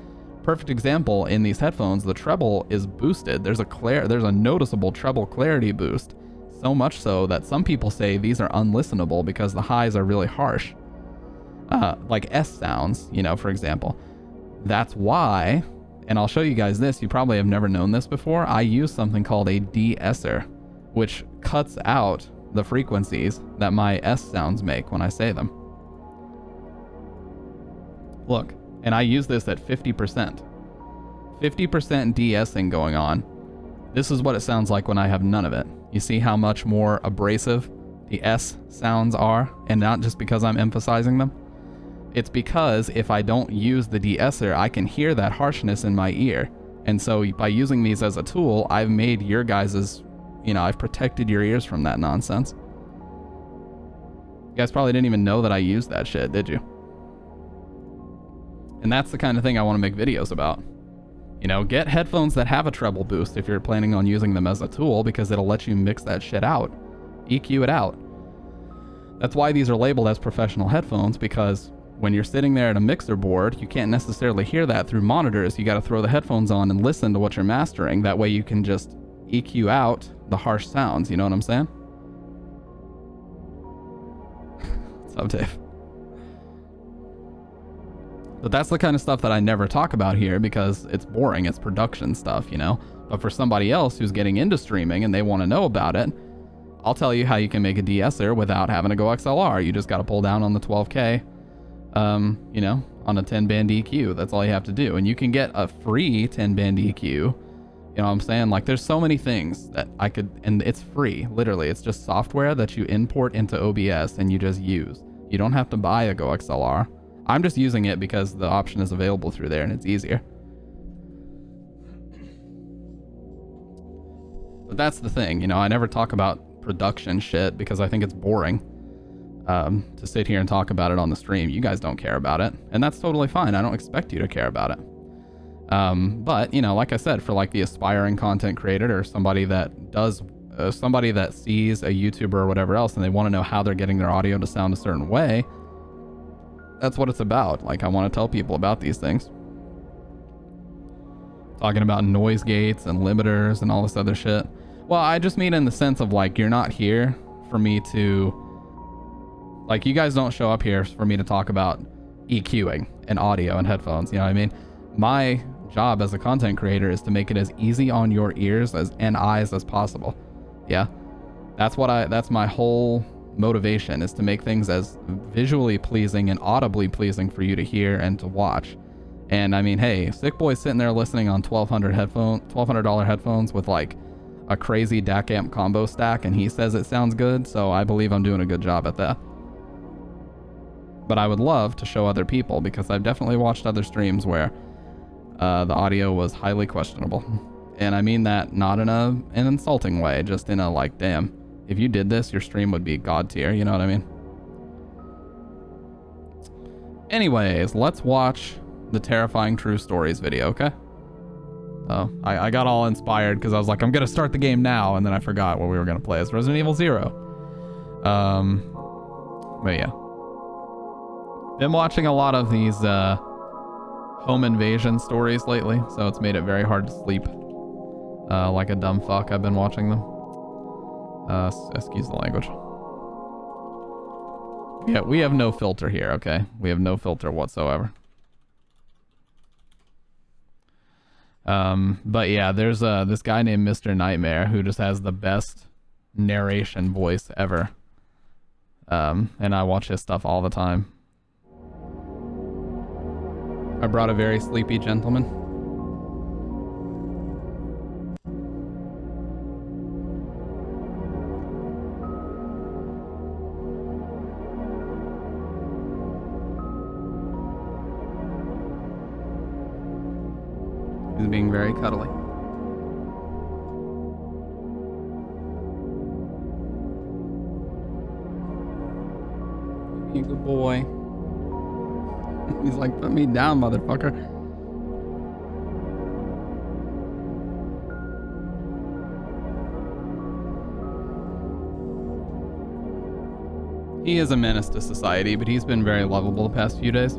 Perfect example, in these headphones, the treble is boosted. There's a noticeable treble clarity boost, so much so that some people say these are unlistenable because the highs are really harsh. Like S sounds, you know, for example. That's why, and I'll show you guys this, you probably have never known this before, I use something called a de-esser, which cuts out the frequencies that my S sounds make when I say them. Look, and I use this at 50%. 50% de-essing going on. This is what it sounds like when I have none of it. You see how much more abrasive the S sounds are, and not just because I'm emphasizing them. It's because if I don't use the de-esser, I can hear that harshness in my ear. And so by using these as a tool, I've made your guys's, you know, I've protected your ears from that nonsense. You guys probably didn't even know that I used that shit, did you? And that's the kind of thing I want to make videos about. You know, get headphones that have a treble boost if you're planning on using them as a tool, because it'll let you mix that shit out. EQ it out. That's why these are labeled as professional headphones, because when you're sitting there at a mixer board, you can't necessarily hear that through monitors. You got to throw the headphones on and listen to what you're mastering. That way you can just EQ out the harsh sounds. You know what I'm saying? What's up, Dave? But that's the kind of stuff that I never talk about here because it's boring. It's production stuff, you know? But for somebody else who's getting into streaming and they want to know about it, I'll tell you how you can make a de-esser without having to go XLR. You just got to pull down on the 12K. You know, on a 10-band EQ. That's all you have to do. And you can get a free 10-band EQ. You know what I'm saying? Like, there's so many things that I could, and it's free. Literally, it's just software that you import into OBS and you just use. You don't have to buy a Go XLR. I'm just using it because the option is available through there and it's easier. But that's the thing, you know, I never talk about production shit because I think it's boring. To sit here and talk about it on the stream. You guys don't care about it, and that's totally fine. I don't expect you to care about it. But you know, like I said, for like the aspiring content creator or somebody that does, somebody that sees a YouTuber or whatever else and they want to know how they're getting their audio to sound a certain way, that's what it's about. Like, I want to tell people about these things. Talking about noise gates and limiters and all this other shit. Well, I just mean in the sense of like, you're not here for me to, like, you guys don't show up here for me to talk about EQing and audio and headphones, you know what I mean? My job as a content creator is to make it as easy on your ears and eyes as possible. Yeah, that's my whole motivation, is to make things as visually pleasing and audibly pleasing for you to hear and to watch. And I mean, hey, Sick Boy's sitting there listening on $1,200 headphones with like a crazy DAC amp combo stack, and he says it sounds good, so I believe I'm doing a good job at that. But I would love to show other people, because I've definitely watched other streams where the audio was highly questionable. And I mean that not in an insulting way, just in a like, damn, if you did this, your stream would be god tier, you know what I mean? Anyways, let's watch the Terrifying True Stories video, okay? Oh, I got all inspired because I was like, I'm gonna start the game now, and then I forgot what we were gonna play. It's Resident Evil 0. But yeah. Been watching a lot of these home invasion stories lately, so it's made it very hard to sleep. Like a dumb fuck, I've been watching them. Excuse the language. Yeah, we have no filter here, okay? We have no filter whatsoever. But yeah, there's this guy named Mr. Nightmare who just has the best narration voice ever. And I watch his stuff all the time. I brought a very sleepy gentleman. He's being very cuddly. You good boy. He's like, put me down, motherfucker. He is a menace to society, but he's been very lovable the past few days.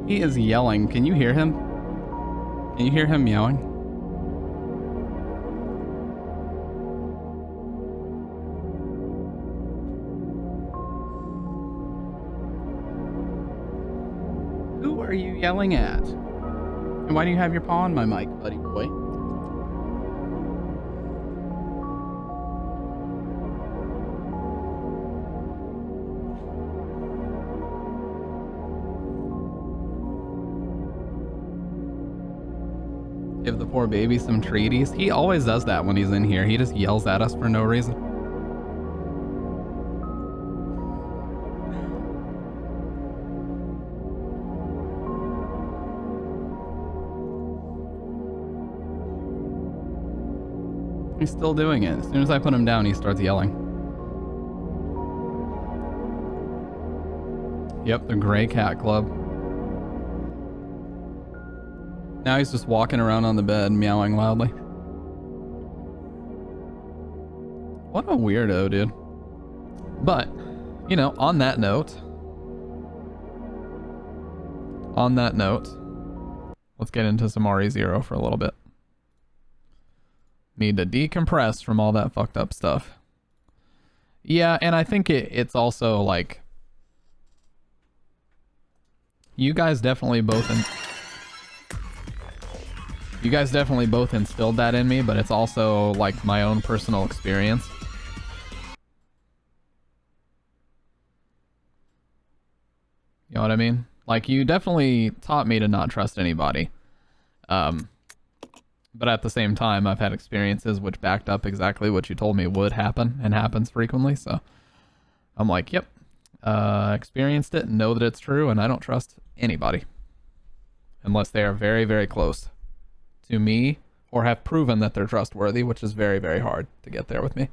He is yelling. Can you hear him? Can you hear him meowing? Who are you yelling at? And why do you have your paw on my mic, buddy boy? Give the poor baby some treaties. He always does that when he's in here. He just yells at us for no reason. He's still doing it. As soon as I put him down, he starts yelling. Yep, the Gray Cat Club. Now he's just walking around on the bed, meowing loudly. What a weirdo, dude. But, you know, on that note, let's get into some RE0 for a little bit. Need to decompress from all that fucked up stuff. Yeah, and I think it's also like, you guys definitely both instilled that in me, but it's also like my own personal experience. You know what I mean? Like, you definitely taught me to not trust anybody. But at the same time, I've had experiences which backed up exactly what you told me would happen, and happens frequently, so I'm like, yep, experienced it, know that it's true, and I don't trust anybody. Unless they are very, very close to me, or have proven that they're trustworthy, which is very, very hard to get there with me.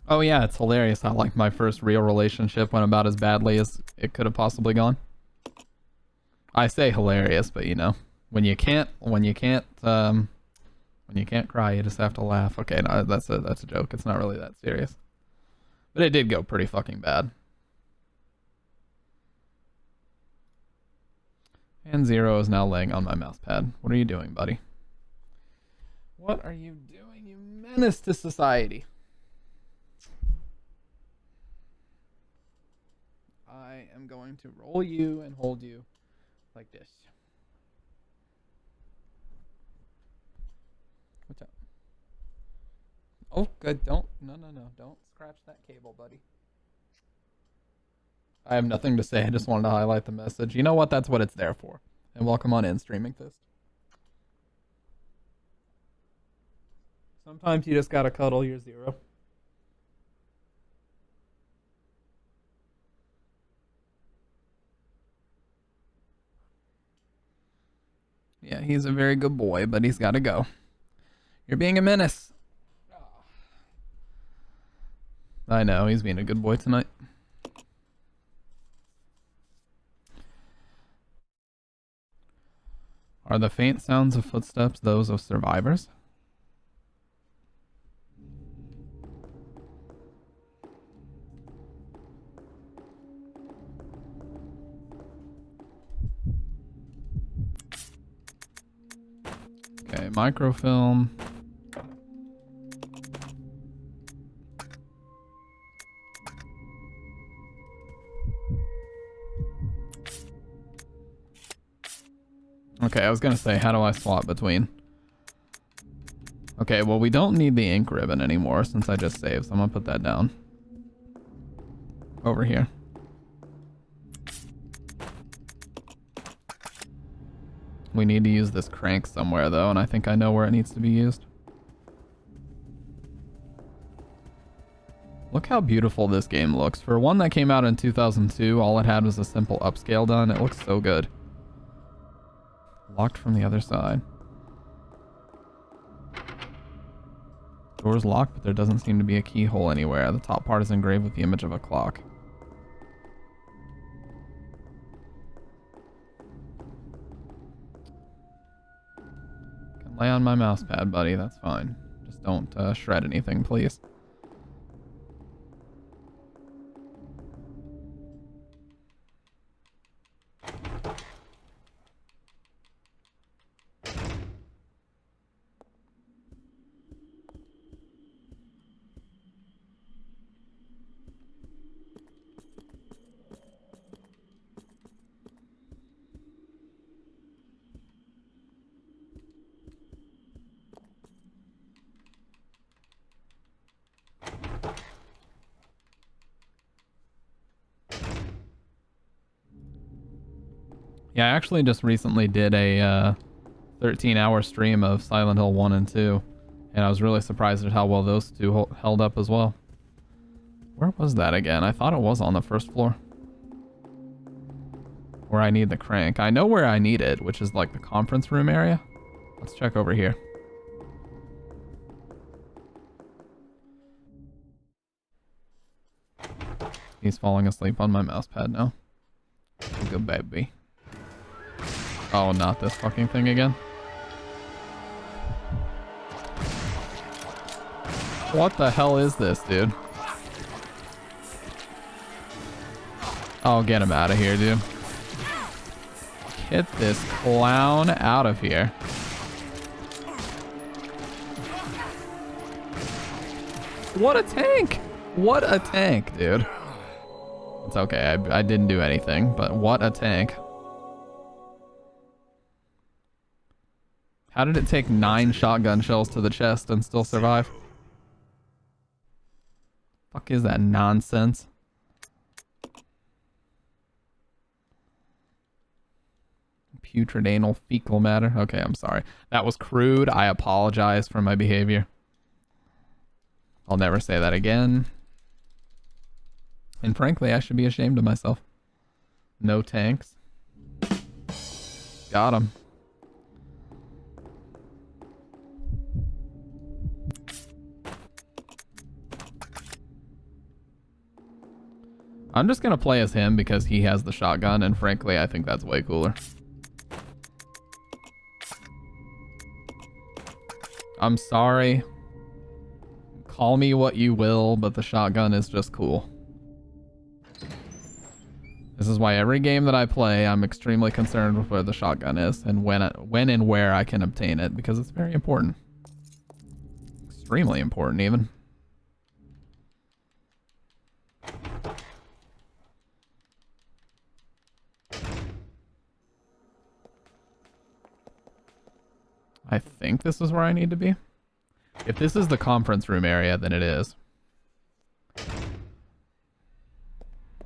Oh yeah, it's hilarious how like my first real relationship went about as badly as it could have possibly gone. I say hilarious, but you know, when you can't cry, you just have to laugh. Okay, no, that's a joke. It's not really that serious. But it did go pretty fucking bad. And Zero is now laying on my mouse pad. What are you doing, buddy? What are you doing, you menace to society? I am going to roll you and hold you like this. What's up? Oh, good. No. Don't scratch that cable, buddy. I have nothing to say. I just wanted to highlight the message. You know what? That's what it's there for. And welcome on in, Streaming Fist. Sometimes you just gotta cuddle your Zero. Yeah, he's a very good boy, but he's gotta go. You're being a menace. I know, he's being a good boy tonight. Are the faint sounds of footsteps those of survivors? Okay, microfilm. Okay, I was gonna say, how do I swap between? Okay, well, we don't need the ink ribbon anymore since I just saved, so I'm gonna put that down. Over here. We need to use this crank somewhere, though, and I think I know where it needs to be used. Look how beautiful this game looks. For one that came out in 2002, all it had was a simple upscale done. It looks so good. Locked from the other side. Door's locked, but there doesn't seem to be a keyhole anywhere. The top part is engraved with the image of a clock. Can lay on my mouse pad, buddy. That's fine. Just don't shred anything, please. Yeah, I actually just recently did a 13-hour stream of Silent Hill 1 and 2, and I was really surprised at how well those two held up as well. Where was that again? I thought it was on the first floor. Where I need the crank. I know where I need it, which is like the conference room area. Let's check over here. He's falling asleep on my mouse pad now. Good baby. Oh, not this fucking thing again. What the hell is this, dude? Oh, get him out of here, dude. Get this clown out of here. What a tank! What a tank, dude. It's okay, I didn't do anything, but what a tank. How did it take 9 shotgun shells to the chest and still survive? Fuck is that nonsense? Putrid anal fecal matter. Okay, I'm sorry. That was crude. I apologize for my behavior. I'll never say that again. And frankly, I should be ashamed of myself. No tanks. Got him. I'm just gonna play as him because he has the shotgun, and frankly, I think that's way cooler. I'm sorry. Call me what you will, but the shotgun is just cool. This is why every game that I play, I'm extremely concerned with where the shotgun is and when and where I can obtain it, because it's very important. Extremely important, even. I think this is where I need to be. If this is the conference room area, then it is.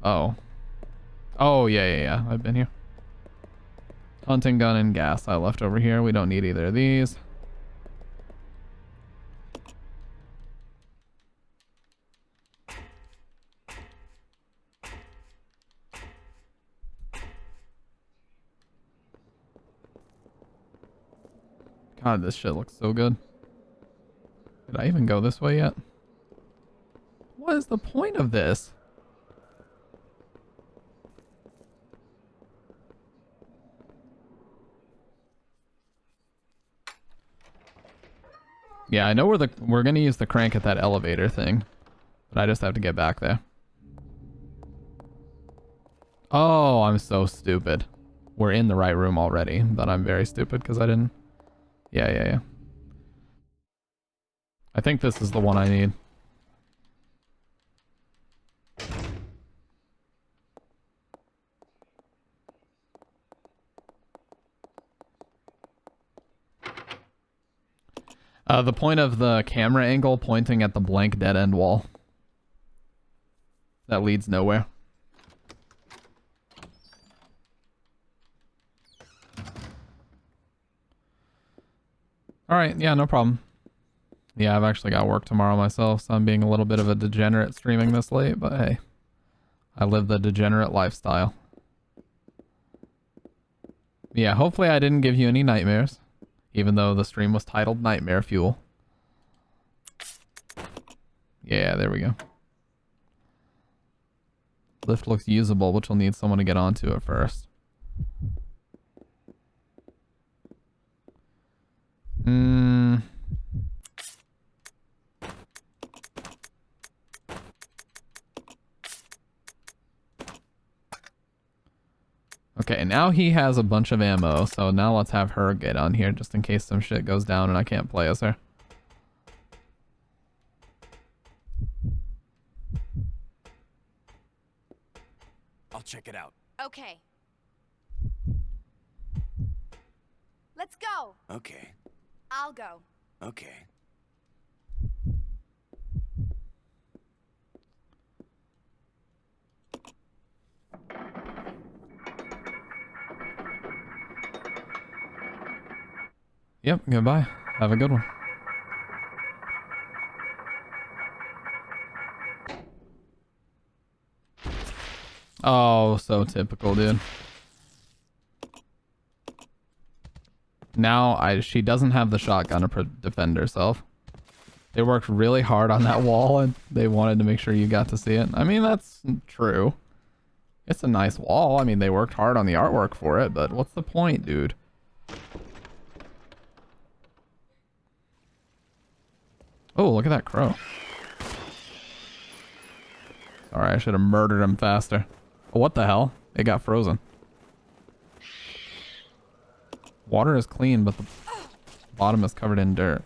Oh. Oh, yeah. I've been here. Hunting gun and gas I left over here. We don't need either of these. God, this shit looks so good. Did I even go this way yet? What is the point of this? Yeah, I know we're gonna use the crank at that elevator thing, but I just have to get back there. Oh, I'm so stupid. We're in the right room already, but I'm very stupid because I didn't. Yeah. I think this is the one I need. The point of the camera angle pointing at the blank dead end wall. That leads nowhere. Alright, yeah, no problem. Yeah, I've actually got work tomorrow myself, so I'm being a little bit of a degenerate streaming this late, but hey. I live the degenerate lifestyle. Yeah, hopefully I didn't give you any nightmares. Even though the stream was titled Nightmare Fuel. Yeah, there we go. Lift looks usable, which will need someone to get onto it first. Okay, now he has a bunch of ammo, so now let's have her get on here just in case some shit goes down and I can't play as her. I'll check it out. Okay. Let's go. Okay. I'll go. Okay. Yep, goodbye. Have a good one. Oh, so typical, dude. Now she doesn't have the shotgun to defend herself. They worked really hard on that wall and they wanted to make sure you got to see it. I mean, that's true. It's a nice wall. I mean, they worked hard on the artwork for it, but what's the point, dude? Oh, look at that crow. Sorry, I should have murdered him faster. Oh, what the hell? It got frozen. Water is clean, but the bottom is covered in dirt.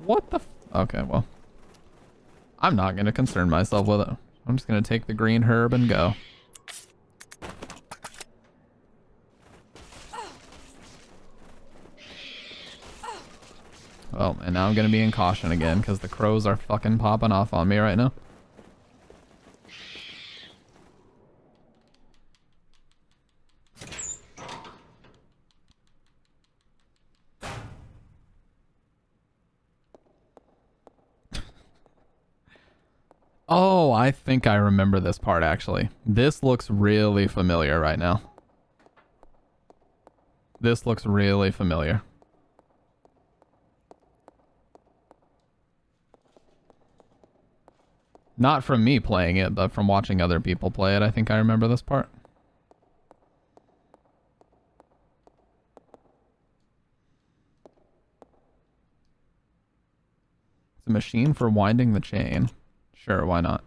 What the f— okay, well. I'm not going to concern myself with it. I'm just going to take the green herb and go. Well, and now I'm going to be in caution again because the crows are fucking popping off on me right now. Oh, I think I remember this part actually. This looks really familiar right now. This looks really familiar. Not from me playing it, but from watching other people play it. I think I remember this part. It's a machine for winding the chain. Sure, why not?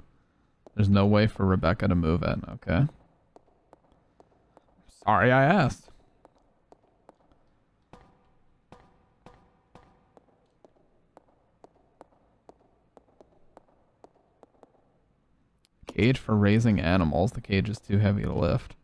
There's no way for Rebecca to move it. Okay. Sorry I asked. Cage for raising animals. The cage is too heavy to lift.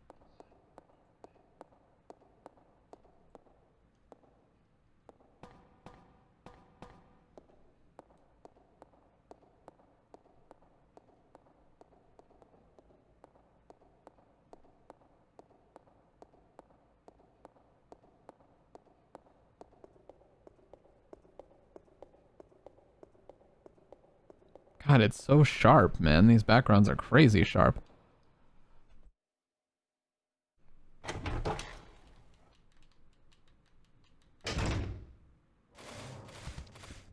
God, it's so sharp, man. These backgrounds are crazy sharp.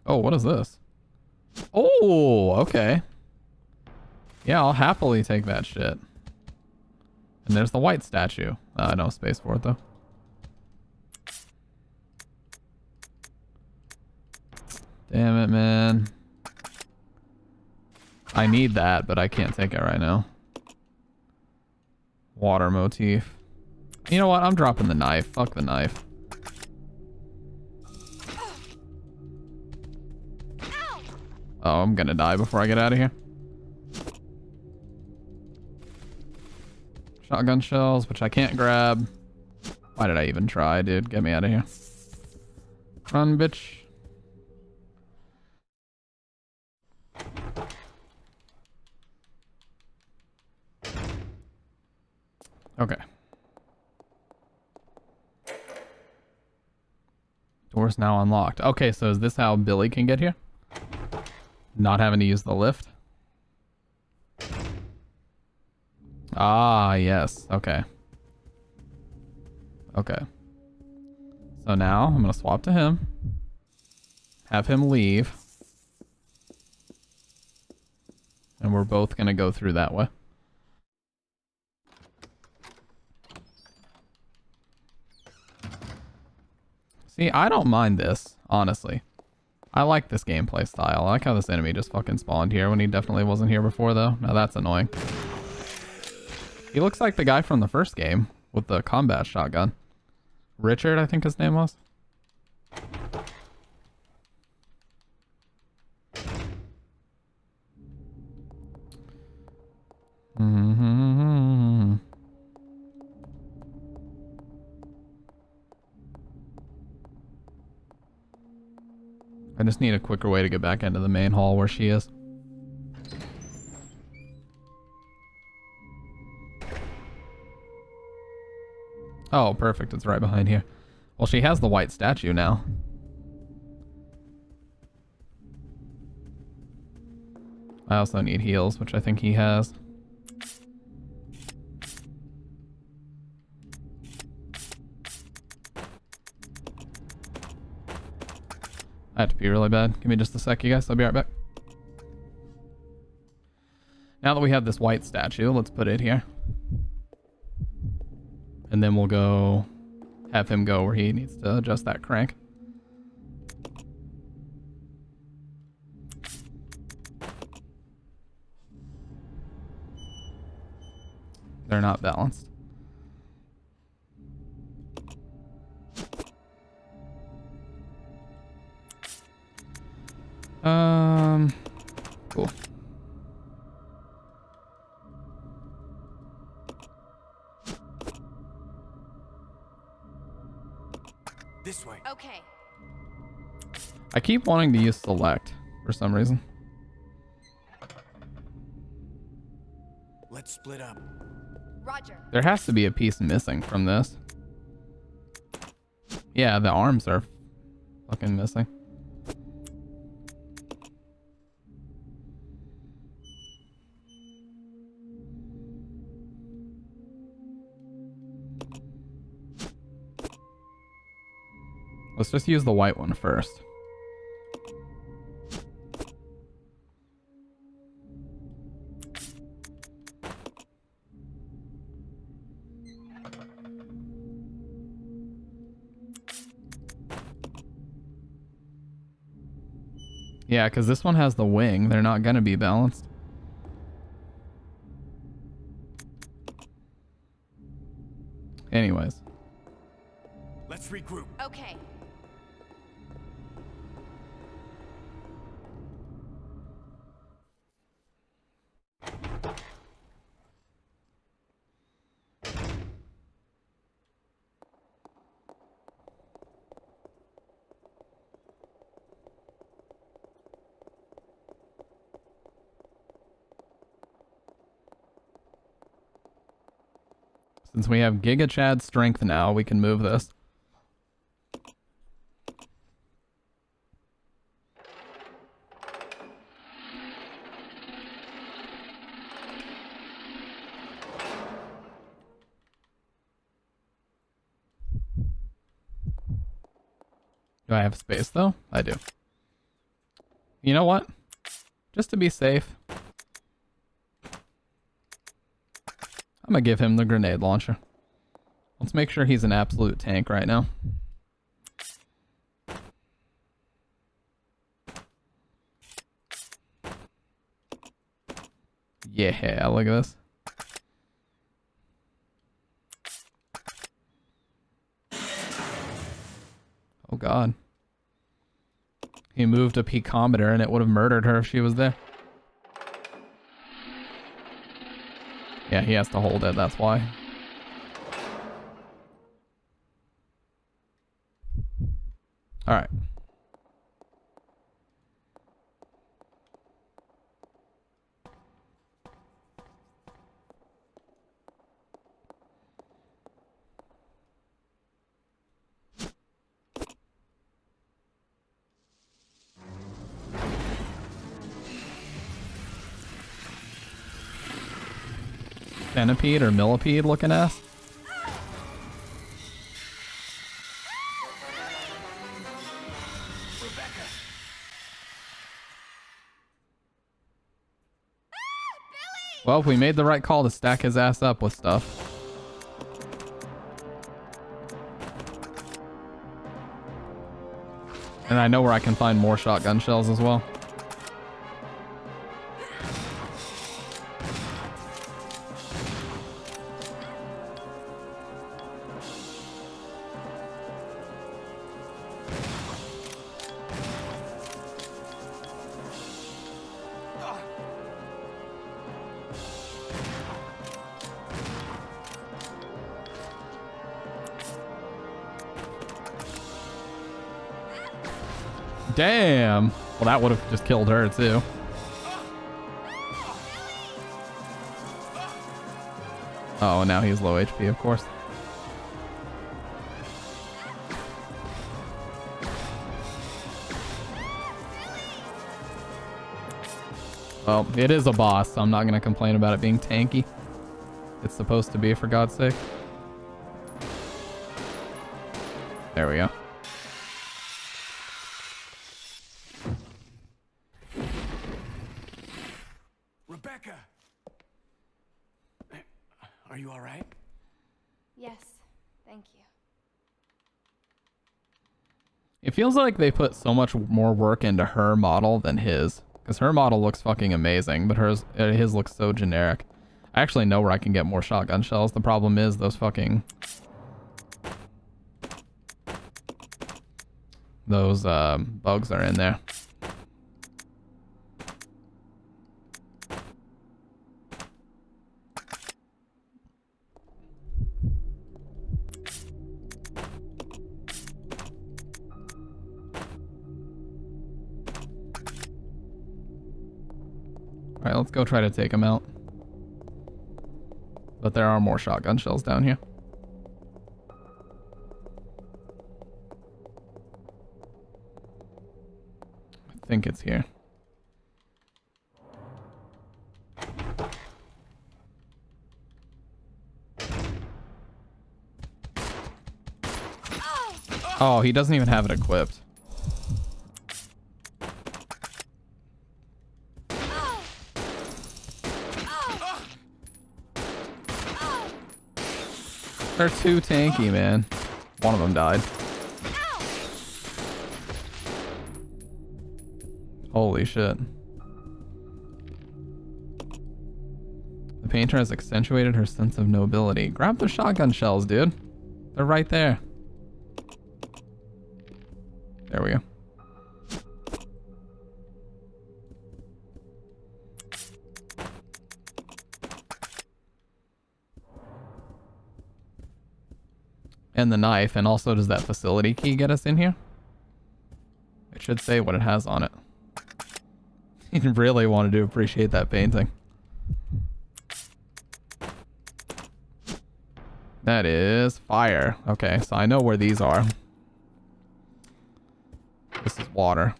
Oh, what is this? Oh, okay. Yeah, I'll happily take that shit. And there's the white statue. No space for it, though. Damn it, man. I need that, but I can't take it right now. Water motif. You know what? I'm dropping the knife. Fuck the knife. Oh, I'm gonna die before I get out of here. Shotgun shells, which I can't grab. Why did I even try, dude? Get me out of here. Run, bitch. Okay. Door's now unlocked. Okay, so is this how Billy can get here? Not having to use the lift? Ah, yes. Okay. Okay. So now I'm going to swap to him. Have him leave. And we're both going to go through that way. See, I don't mind this, honestly. I like this gameplay style. I like how this enemy just fucking spawned here when he definitely wasn't here before, though. Now that's annoying. He looks like the guy from the first game with the combat shotgun. Richard, I think his name was. Mm-hmm. I just need a quicker way to get back into the main hall where she is. Oh, perfect. It's right behind here. Well, she has the white statue now. I also need heals, which I think he has. I have to pee really bad. Give me just a sec, you guys. I'll be right back. Now that we have this white statue, let's put it here. And then we'll go have him go where he needs to adjust that crank. They're not balanced. Cool. This way. Okay. I keep wanting to use select for some reason. Let's split up. Roger. There has to be a piece missing from this. Yeah, the arms are fucking missing. Let's just use the white one first. Yeah, because this one has the wing. They're not going to be balanced. Anyways. Let's regroup. Okay. Since we have Giga Chad strength now, we can move this. Do I have space though? I do. You know what? Just to be safe, I'm gonna give him the grenade launcher. Let's make sure he's an absolute tank right now. Yeah, look at this. Oh god. He moved a picometer and it would have murdered her if she was there. Yeah, he has to hold it, that's why. Alright. Centipede or millipede looking ass. Well, we made the right call to stack his ass up with stuff. And I know where I can find more shotgun shells as well. Damn. Well, that would have just killed her too. Oh, now he's low HP, of course. Well, it is a boss, so I'm not going to complain about it being tanky. It's supposed to be, for God's sake. There we go. Rebecca! Are you all right? Yes, thank you. It feels like they put so much more work into her model than his. Because her model looks fucking amazing, but his looks so generic. I actually know where I can get more shotgun shells. The problem is those fucking... those bugs are in there. Alright, let's go try to take him out. But there are more shotgun shells down here. I think it's here. Oh, he doesn't even have it equipped. They're too tanky, man. One of them died. Holy shit. The painter has accentuated her sense of nobility. Grab the shotgun shells, dude. They're right there. There we go. And the knife, and also does that facility key get us in here? It should say what it has on it. You really wanted to appreciate that painting. That is fire. Okay, so I know where these are. This is water.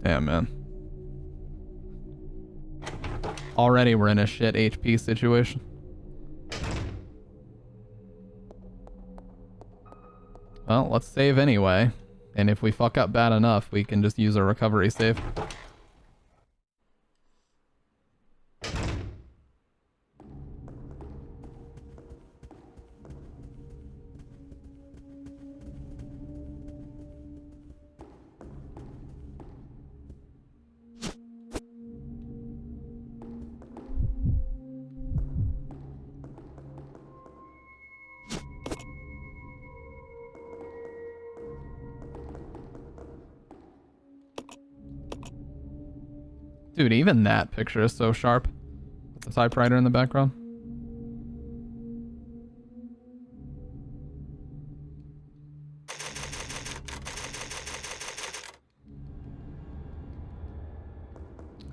Damn, man. Already we're in a shit HP situation. Well, let's save anyway. And if we fuck up bad enough, we can just use a recovery save. Dude, even that picture is so sharp. With the typewriter in the background.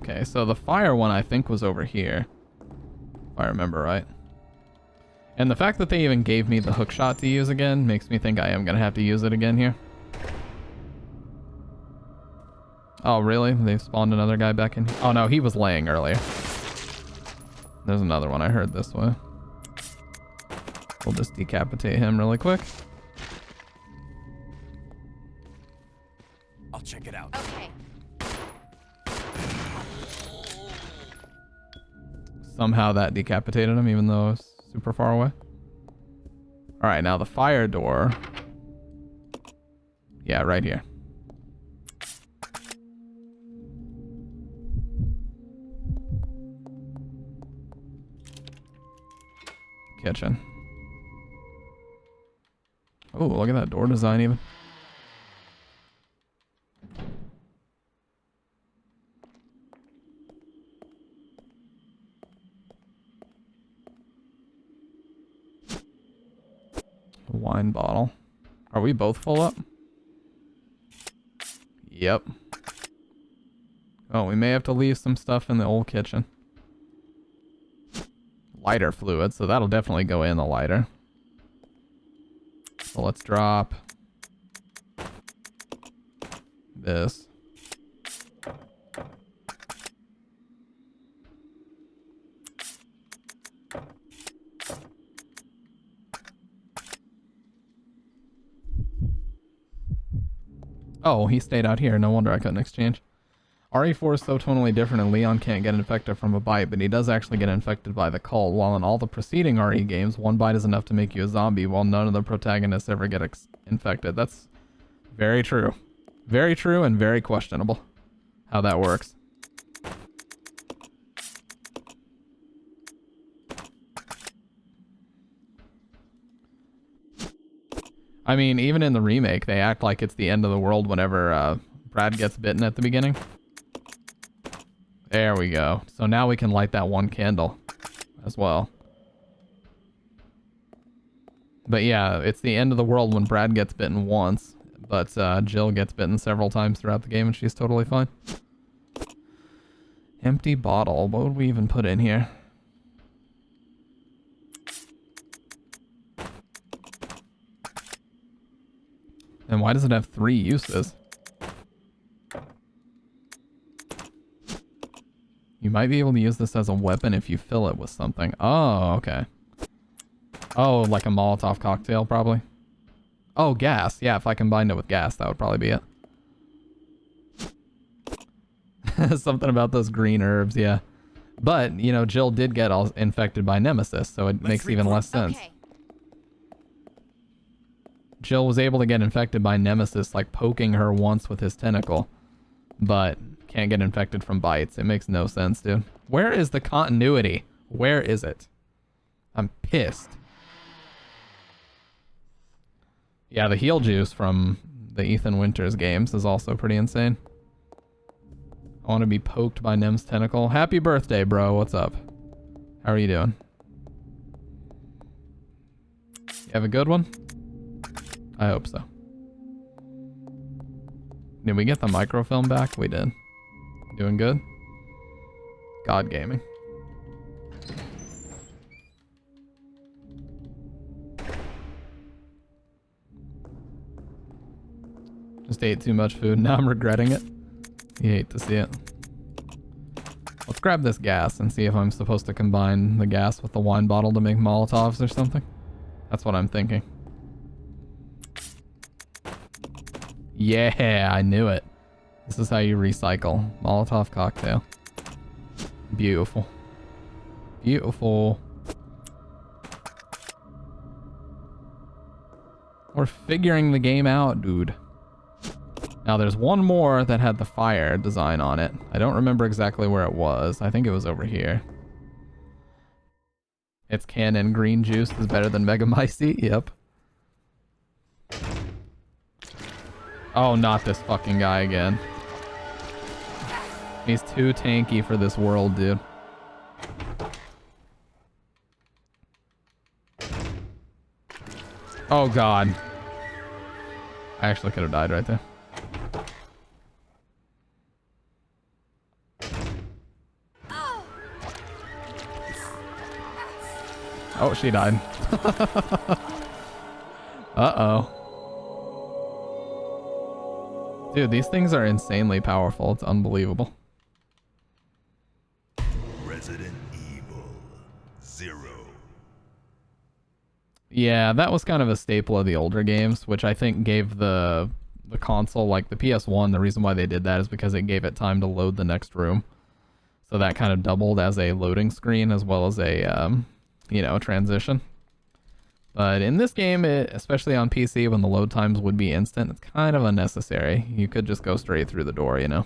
Okay, so the fire one I think was over here. If I remember right. And the fact that they even gave me the hook shot to use again makes me think I am gonna have to use it again here. Oh, really? They spawned another guy back in here? Oh, no, he was laying earlier. There's another one I heard this way. We'll just decapitate him really quick. I'll check it out. Okay. Somehow that decapitated him, even though it was super far away. Alright, now the fire door. Yeah, right here. Kitchen. Oh, look at that door design even. A wine bottle. Are we both full up? Yep. Oh, we may have to leave some stuff in the old kitchen. Lighter fluid, so that'll definitely go in the lighter. So let's drop this. Oh, he stayed out here. No wonder I couldn't exchange. RE4 is so totally different, and Leon can't get infected from a bite, but he does actually get infected by the cult, while in all the preceding RE games, one bite is enough to make you a zombie, while none of the protagonists ever get infected. That's very true. Very true and very questionable how that works. I mean, even in the remake, they act like it's the end of the world whenever Brad gets bitten at the beginning. There we go. So now we can light that one candle as well. But yeah, it's the end of the world when Brad gets bitten once, but Jill gets bitten several times throughout the game and she's totally fine. Empty bottle. What would we even put in here? And why does it have 3 uses? You might be able to use this as a weapon if you fill it with something. Oh, okay. Oh, like a Molotov cocktail, probably. Oh, gas. Yeah, if I combined it with gas, that would probably be it. Something about those green herbs, yeah. But, you know, Jill did get all infected by Nemesis, so it makes even less sense. Okay. Jill was able to get infected by Nemesis, like poking her once with his tentacle, but can't get infected from bites. It makes no sense, dude. Where is the continuity? Where is it? I'm pissed. Yeah, the heal juice from the Ethan Winters games is also pretty insane. I want to be poked by Nem's tentacle. Happy birthday, bro. What's up? How are you doing? You have a good one? I hope so. Did we get the microfilm back? We did. Doing good? God gaming. Just ate too much food. Now I'm regretting it. You hate to see it. Let's grab this gas and see if I'm supposed to combine the gas with the wine bottle to make Molotovs or something. That's what I'm thinking. Yeah, I knew it. This is how you recycle. Molotov cocktail. Beautiful. Beautiful. We're figuring the game out, dude. Now there's one more that had the fire design on it. I don't remember exactly where it was. I think it was over here. It's canon. Green juice is better than Megamycete. Yep. Oh, not this fucking guy again. He's too tanky for this world, dude. Oh god. I actually could have died right there. Oh, she died. Uh-oh. Dude, these things are insanely powerful. It's unbelievable. Resident Evil 0. Yeah, that was kind of a staple of the older games, which I think gave the console, like the PS1, the reason why they did that is because it gave it time to load the next room. So that kind of doubled as a loading screen as well as a, you know, transition. But in this game, especially on PC, when the load times would be instant, it's kind of unnecessary. You could just go straight through the door, you know?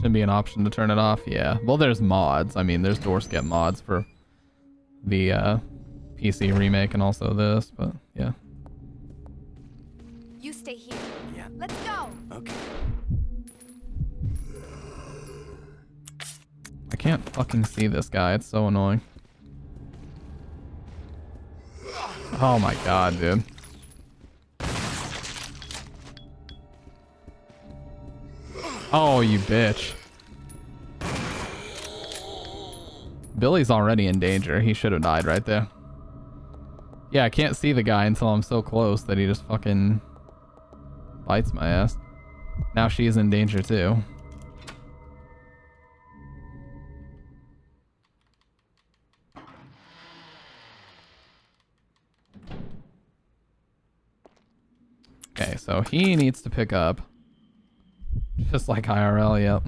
Should be an option to turn it off, yeah. Well, there's mods. I mean, there's Doorskip mods for the PC remake and also this, but yeah. You stay here. Yeah. Let's go. Okay. I can't fucking see this guy. It's so annoying. Oh my god, dude. Oh, you bitch. Billy's already in danger. He should have died right there. Yeah, I can't see the guy until I'm so close that he just fucking bites my ass. Now she's in danger too. Okay, so he needs to pick up, just like IRL, yep.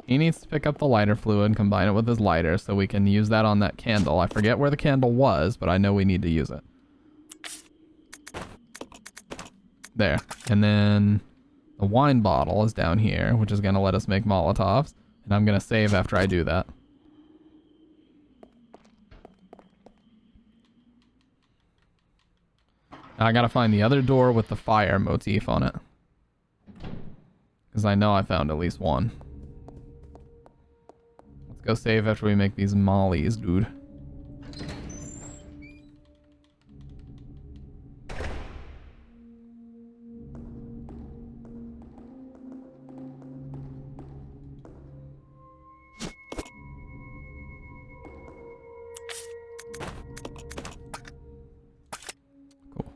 He needs to pick up the lighter fluid and combine it with his lighter so we can use that on that candle. I forget where the candle was, but I know we need to use it. There. And then the wine bottle is down here, which is going to let us make Molotovs. And I'm going to save after I do that. Now I got to find the other door with the fire motif on it. Because I know I found at least one. Let's go save after we make these mollies, dude. Cool.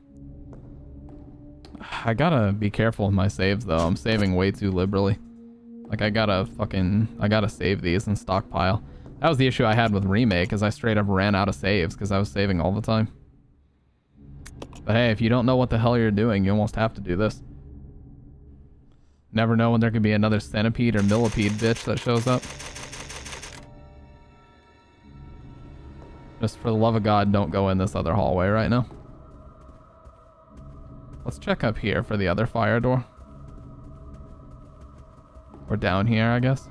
I gotta be careful with my saves, though. I'm saving way too liberally. Like, I gotta save these and stockpile. That was the issue I had with Remake, is I straight up ran out of saves because I was saving all the time. But hey, if you don't know what the hell you're doing, you almost have to do this. Never know when there could be another centipede or millipede bitch that shows up. Just for the love of God, don't go in this other hallway right now. Let's check up here for the other fire door. Or down here, I guess.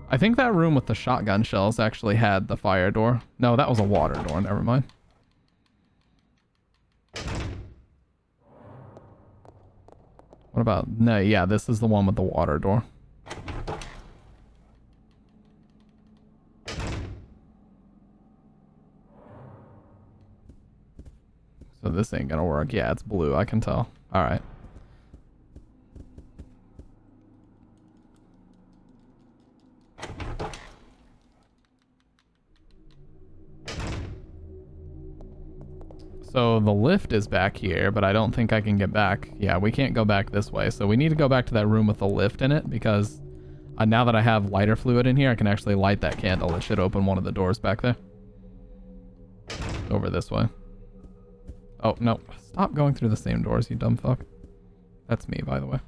I think that room with the shotgun shells actually had the fire door. No, that was a water door, never mind. What about... No, yeah, this is the one with the water door. So this ain't gonna work. Yeah, it's blue, I can tell. Alright. So the lift is back here, but I don't think I can get back. Yeah, we can't go back this way. So we need to go back to that room with the lift in it because now that I have lighter fluid in here, I can actually light that candle. It should open one of the doors back there. Over this way. Oh, no. Stop going through the same doors, you dumb fuck. That's me, by the way.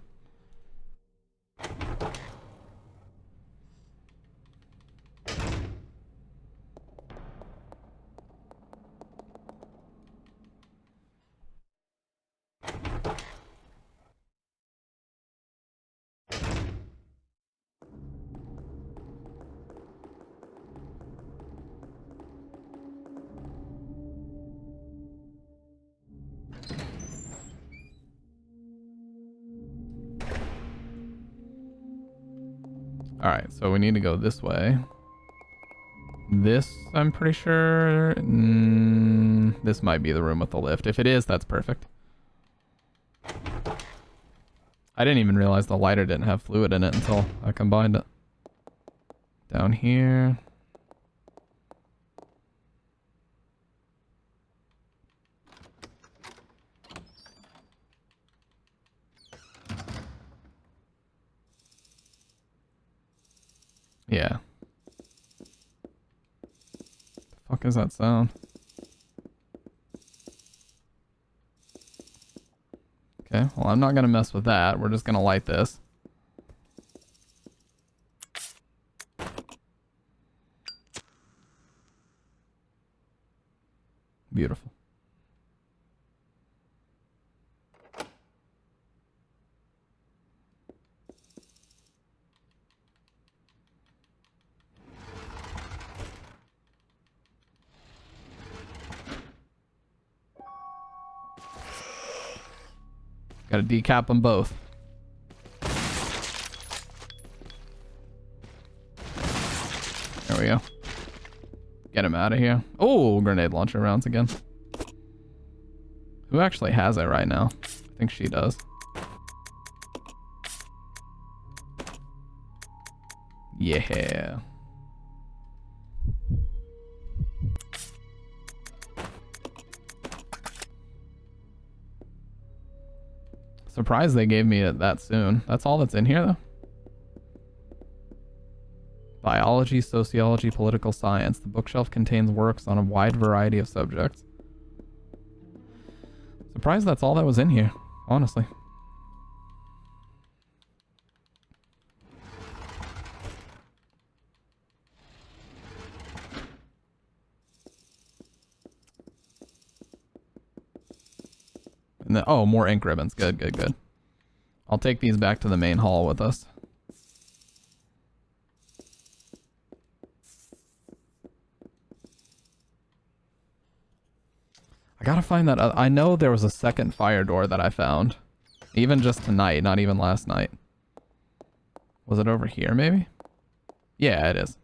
Alright, so we need to go this way. This, I'm pretty sure... this might be the room with the lift. If it is, that's perfect. I didn't even realize the lighter didn't have fluid in it until I combined it. Down here... Yeah. The fuck is that sound? Okay, well I'm not gonna mess with that. We're just gonna light this. Beautiful. Gotta decap them both. There we go. Get him out of here. Oh, grenade launcher rounds again. Who actually has it right now? I think she does. Yeah. Surprised they gave me it that soon. That's all that's in here, though. Biology, sociology, political science. The bookshelf contains works on a wide variety of subjects. Surprised that's all that was in here, honestly. And oh, more ink ribbons. Good, good, good. I'll take these back to the main hall with us. I gotta find that. I know there was a second fire door that I found. Even just tonight, not even last night. Was it over here, maybe? Yeah, it is.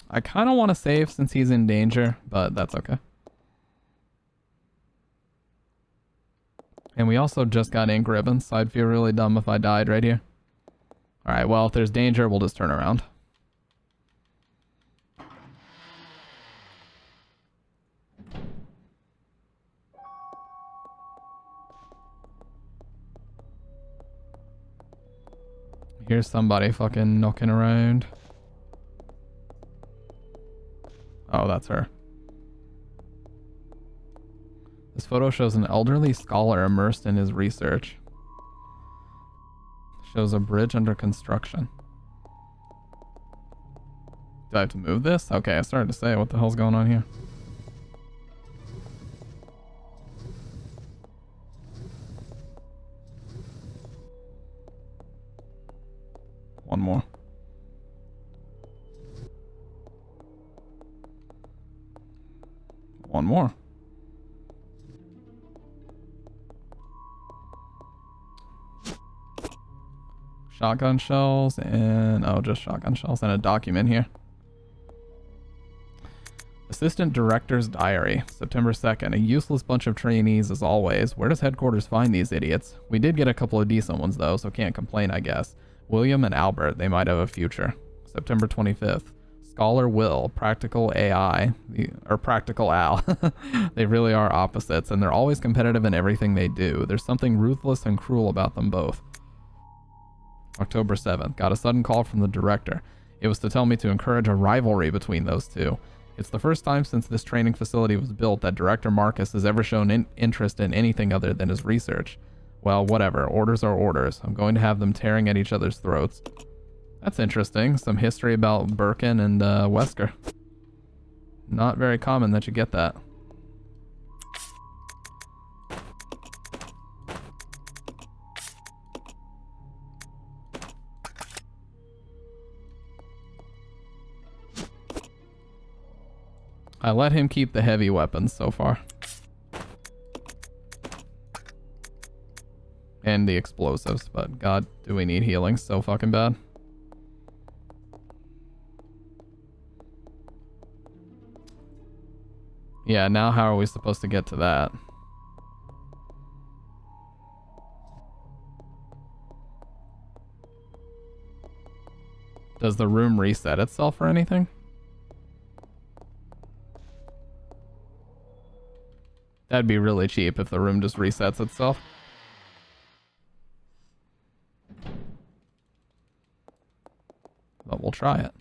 I kind of want to save since he's in danger, but that's okay. And we also just got ink ribbons, so I'd feel really dumb if I died right here. Alright, well, if there's danger, we'll just turn around. Here's somebody fucking knocking around. Oh, that's her. This photo shows an elderly scholar immersed in his research. Shows a bridge under construction. Do I have to move this? Okay, I started to say, what the hell's going on here? One more. One more. Shotgun shells and, oh, just shotgun shells and a document here. Assistant Director's Diary, September 2nd. A useless bunch of trainees as always. Where does headquarters find these idiots? We did get a couple of decent ones though, so can't complain, I guess. William and Albert, they might have a future. September 25th. Scholar Will, Practical AI, or Practical Al. They really are opposites, and they're always competitive in everything they do. There's something ruthless and cruel about them both. October 7th. Got a sudden call from the director. It was to tell me to encourage a rivalry between those two. It's the first time since this training facility was built that Director Marcus has ever shown interest in anything other than his research. Well, whatever. Orders are orders. I'm going to have them tearing at each other's throats. That's interesting. Some history about Birkin and Wesker. Not very common that you get that. I let him keep the heavy weapons so far. And the explosives, but god, do we need healing so fucking bad. Yeah, now how are we supposed to get to that? Does the room reset itself or anything? That'd be really cheap if the room just resets itself. But we'll try it.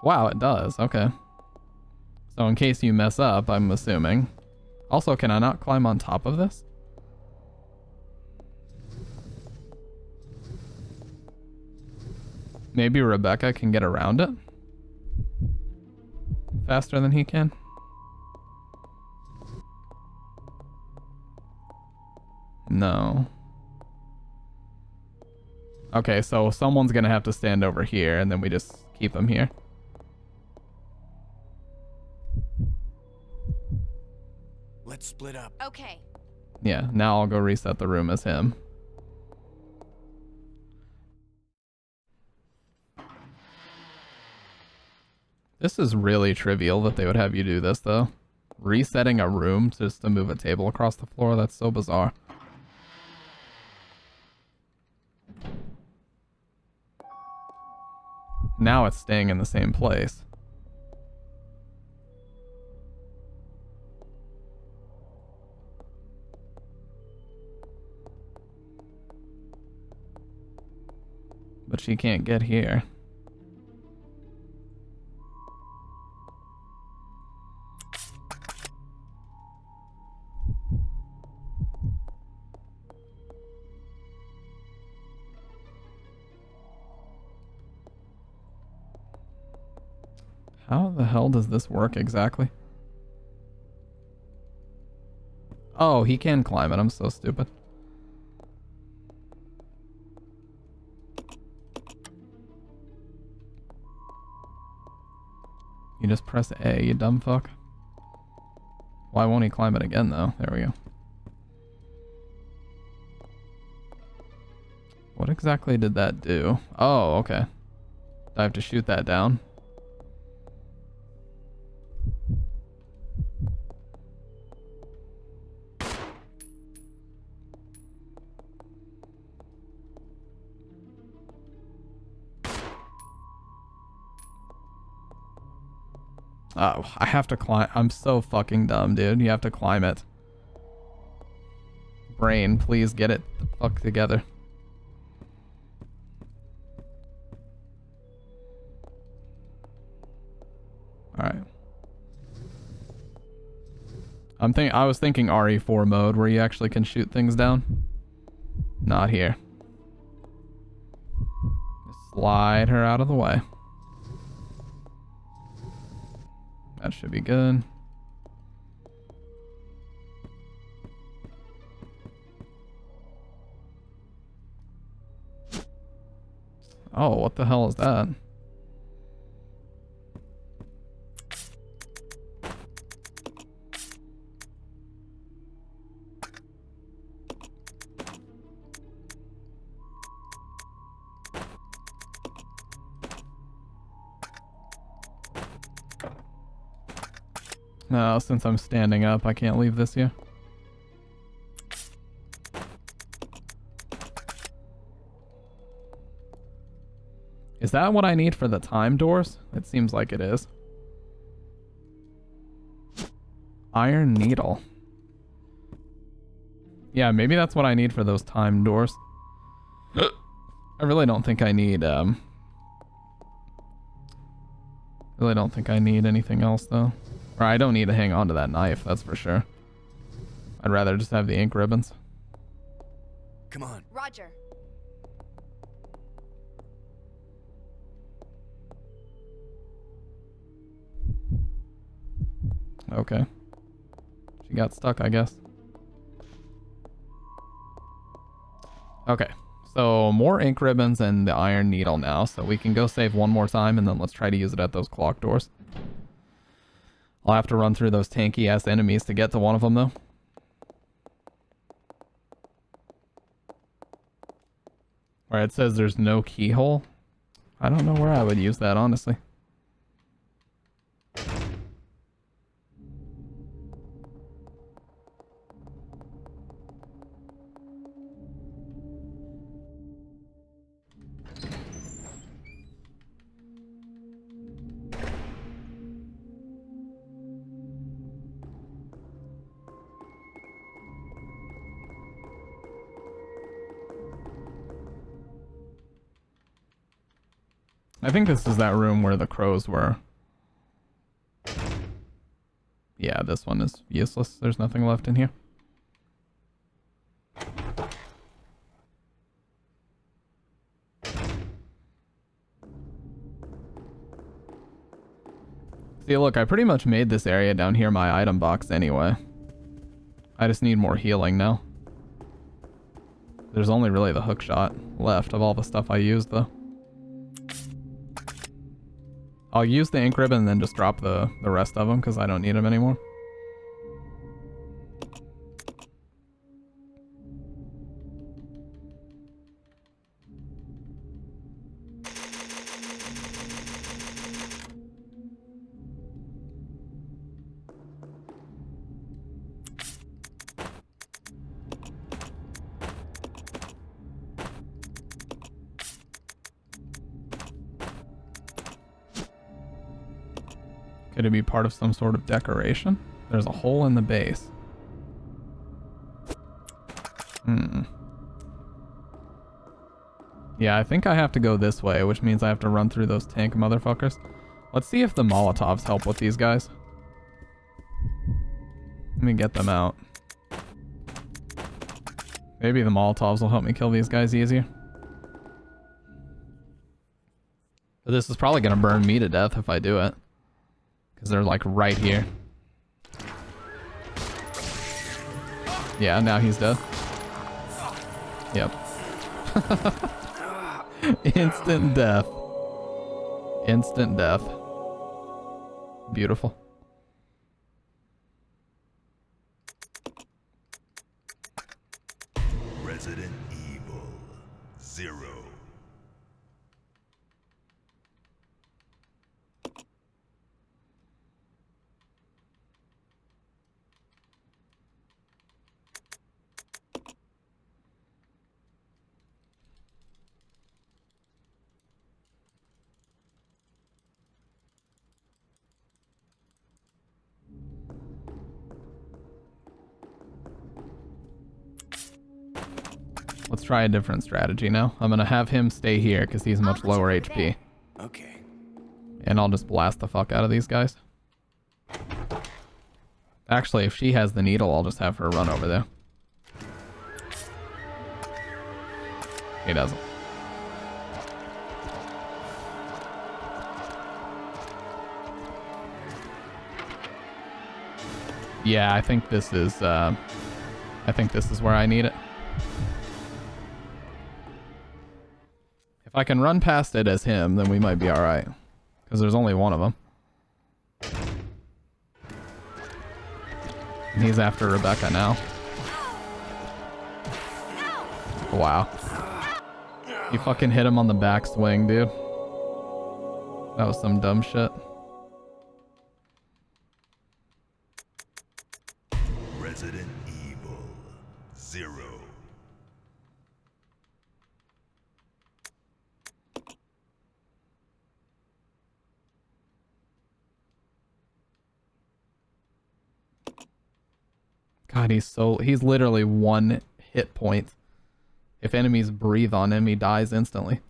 Wow, it does. Okay. So in case you mess up, I'm assuming. Also, can I not climb on top of this? Maybe Rebecca can get around it faster than he can. No. Okay, so someone's gonna have to stand over here and then we just keep him here. Let's split up. Okay. Yeah, now I'll go reset the room as him. This is really trivial that they would have you do this, though. Resetting a room just to move a table across the floor, that's so bizarre. Now it's staying in the same place. But she can't get here. How the hell does this work exactly? Oh, he can climb it. I'm so stupid. You just press A, you dumb fuck. Why won't he climb it again, though? There we go. What exactly did that do? Oh, okay. Do I have to shoot that down? Oh, I have to climb. I'm so fucking dumb, dude. You have to climb it. Brain, please get it the fuck together. Alright. I was thinking RE4 mode where you actually can shoot things down. Not here. Just slide her out of the way. That should be good. Oh, what the hell is that? No, since I'm standing up, I can't leave this here. Is that what I need for the time doors? It seems like it is. Iron needle. Yeah, maybe that's what I need for those time doors. I really don't think I need, really don't think I need anything else, though. Or I don't need to hang on to that knife, that's for sure. I'd rather just have the ink ribbons. Come on. Roger. Okay. She got stuck, I guess. Okay. So more ink ribbons and the iron needle now. So we can go save one more time and then let's try to use it at those clock doors. I'll have to run through those tanky ass enemies to get to one of them though. Where it says there's no keyhole. I don't know where I would use that, honestly. I think this is that room where the crows were. Yeah, this one is useless. There's nothing left in here. See, look, I pretty much made this area down here my item box anyway. I just need more healing now. There's only really the hook shot left of all the stuff I used, though. I'll use the ink ribbon and then just drop the rest of them because I don't need them anymore. Could it be part of some sort of decoration? There's a hole in the base. Yeah, I think I have to go this way, which means I have to run through those tank motherfuckers. Let's see if the Molotovs help with these guys. Let me get them out. Maybe the Molotovs will help me kill these guys easier. But this is probably gonna burn me to death if I do it. Because they're like right here. Yeah, now he's dead. Yep. Instant death. Instant death. Beautiful. Resident Evil 0. Let's try a different strategy now. I'm gonna have him stay here because he's much lower HP. Okay. And I'll just blast the fuck out of these guys. Actually, if she has the needle, I'll just have her run over there. He doesn't. Yeah, I think this is where I need it. If I can run past it as him, then we might be alright. Because there's only one of them. And he's after Rebecca now. Wow. You fucking hit him on the backswing, dude. That was some dumb shit. Resident Evil 0. God, he's literally 1 hit point. If enemies breathe on him, he dies instantly.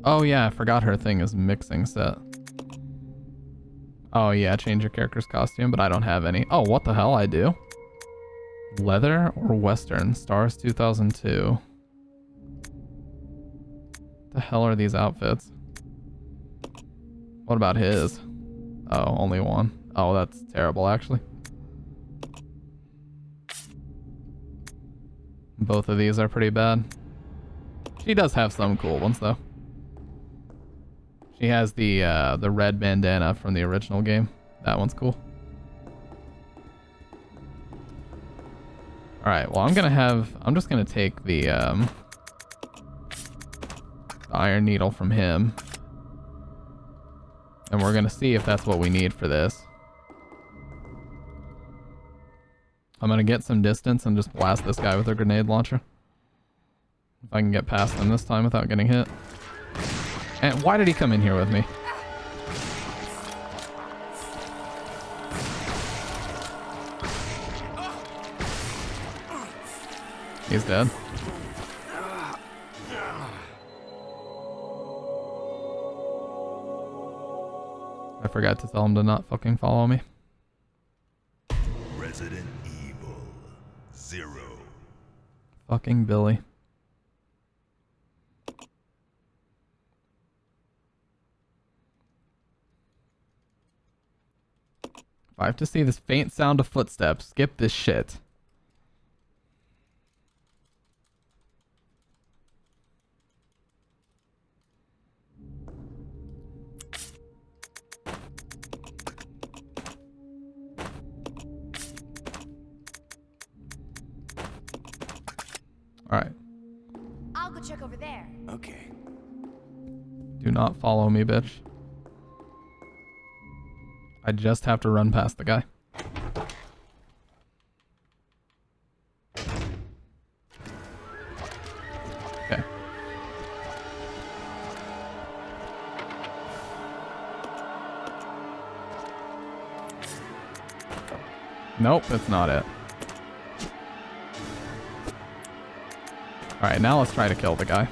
Oh yeah, I forgot her thing is mixing set. Oh yeah, change your character's costume, but I don't have any. Oh, what the hell, I do? Leather or Western? Stars 2002. The hell are these outfits? What about his? Oh, only one. Oh, that's terrible, actually. Both of these are pretty bad. She does have some cool ones, though. She has the red bandana from the original game. That one's cool. Alright, well I'm just gonna take the iron needle from him. And we're gonna see if that's what we need for this. I'm gonna get some distance and just blast this guy with a grenade launcher. If I can get past him this time without getting hit. And why did he come in here with me? He's dead. I forgot to tell him to not fucking follow me. Resident Evil 0. Fucking Billy. If I have to see this faint sound of footsteps, skip this shit. Alright. I'll go check over there. Okay. Do not follow me, bitch. I just have to run past the guy. Okay. Nope, that's not it. Alright, now let's try to kill the guy.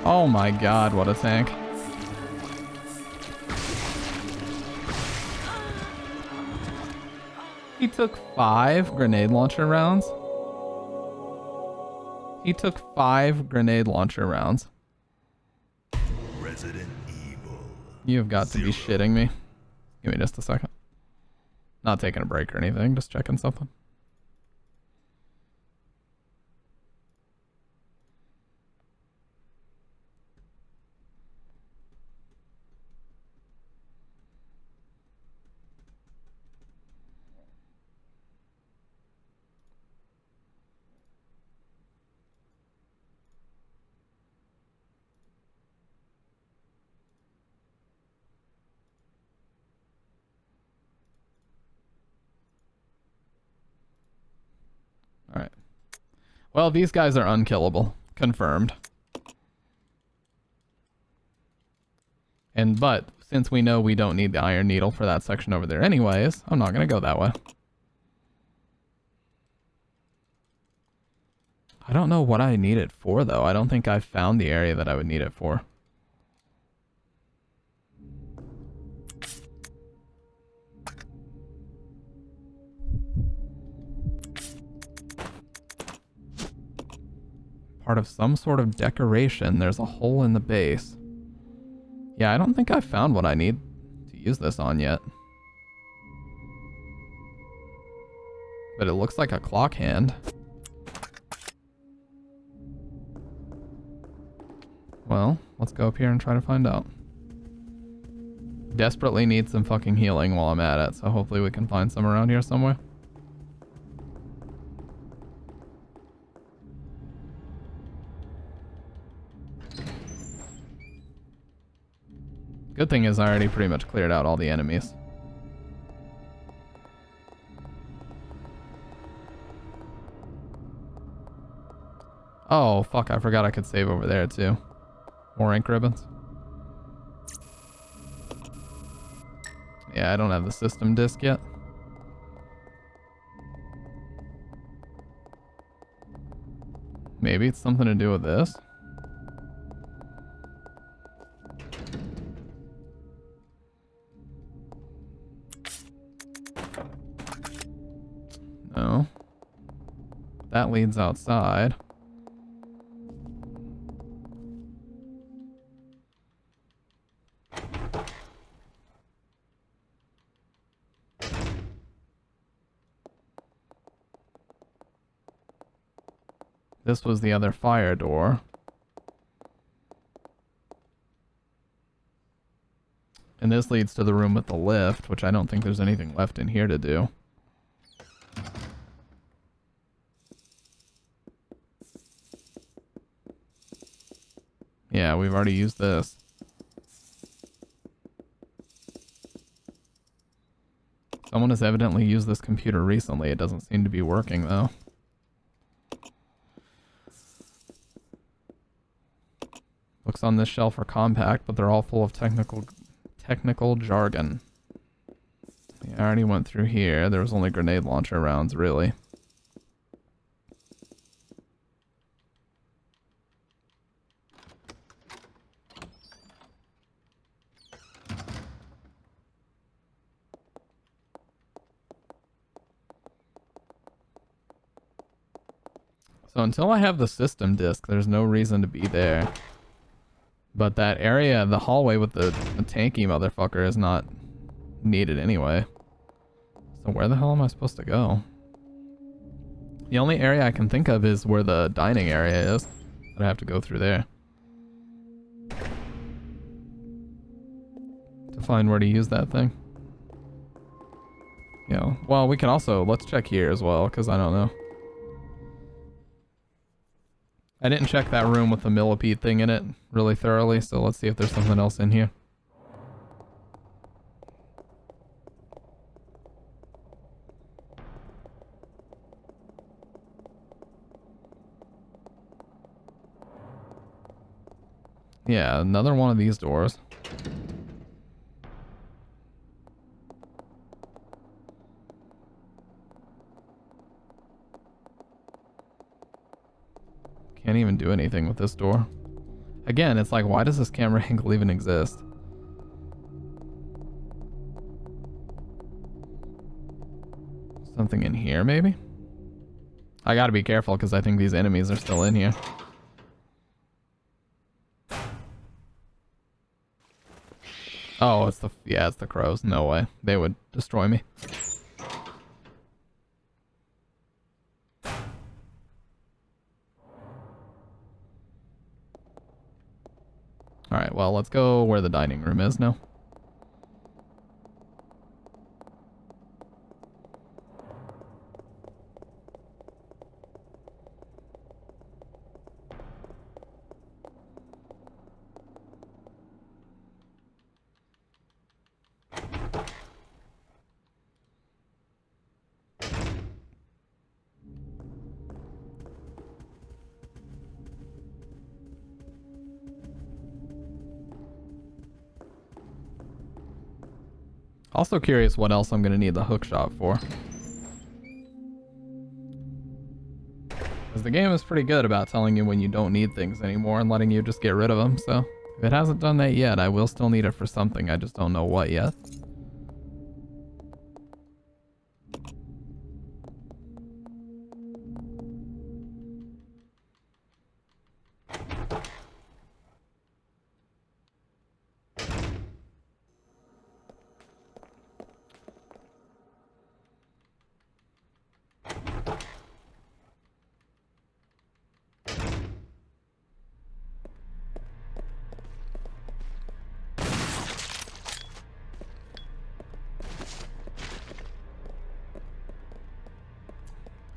Oh my god, what a tank. He took 5 grenade launcher rounds. He took 5 grenade launcher rounds. Resident Evil. You've got to be shitting me. Give me just a second. Not taking a break or anything, just checking something. Well, these guys are unkillable. Confirmed. But since we know we don't need the Iron Needle for that section over there anyways, I'm not going to go that way. I don't know what I need it for, though. I don't think I've found the area that I would need it for. Part of some sort of decoration. There's a hole in the base. Yeah, I don't think I've found what I need to use this on yet. But it looks like a clock hand. Well, let's go up here and try to find out. Desperately need some fucking healing while I'm at it, so hopefully we can find some around here somewhere. Good thing is I already pretty much cleared out all the enemies. Oh, fuck, I forgot I could save over there too. More ink ribbons. Yeah, I don't have the system disk yet. Maybe it's something to do with this. No. That leads outside. This was the other fire door. And this leads to the room with the lift, which I don't think there's anything left in here to do. Yeah, we've already used this. Someone has evidently used this computer recently. It doesn't seem to be working, though. Books on this shelf are compact, but they're all full of technical jargon. Yeah, I already went through here. There was only grenade launcher rounds, really. So until I have the system disk, there's no reason to be there. But that area, the hallway with the tanky motherfucker is not needed anyway. So where the hell am I supposed to go? The only area I can think of is where the dining area is. But I have to go through there. To find where to use that thing. You know, well, we can also, let's check here as well, because I don't know. I didn't check that room with the millipede thing in it really thoroughly, so let's see if there's something else in here. Yeah, another one of these doors. Can't even do anything with this door. Again, it's like, why does this camera angle even exist? Something in here, maybe? I gotta be careful, because I think these enemies are still in here. Oh, it's the, yeah, it's the crows. No way. They would destroy me. Alright, well, let's go where the dining room is now. Also curious what else I'm gonna need the hook shot for. Because the game is pretty good about telling you when you don't need things anymore and letting you just get rid of them, so if it hasn't done that yet, I will still need it for something, I just don't know what yet.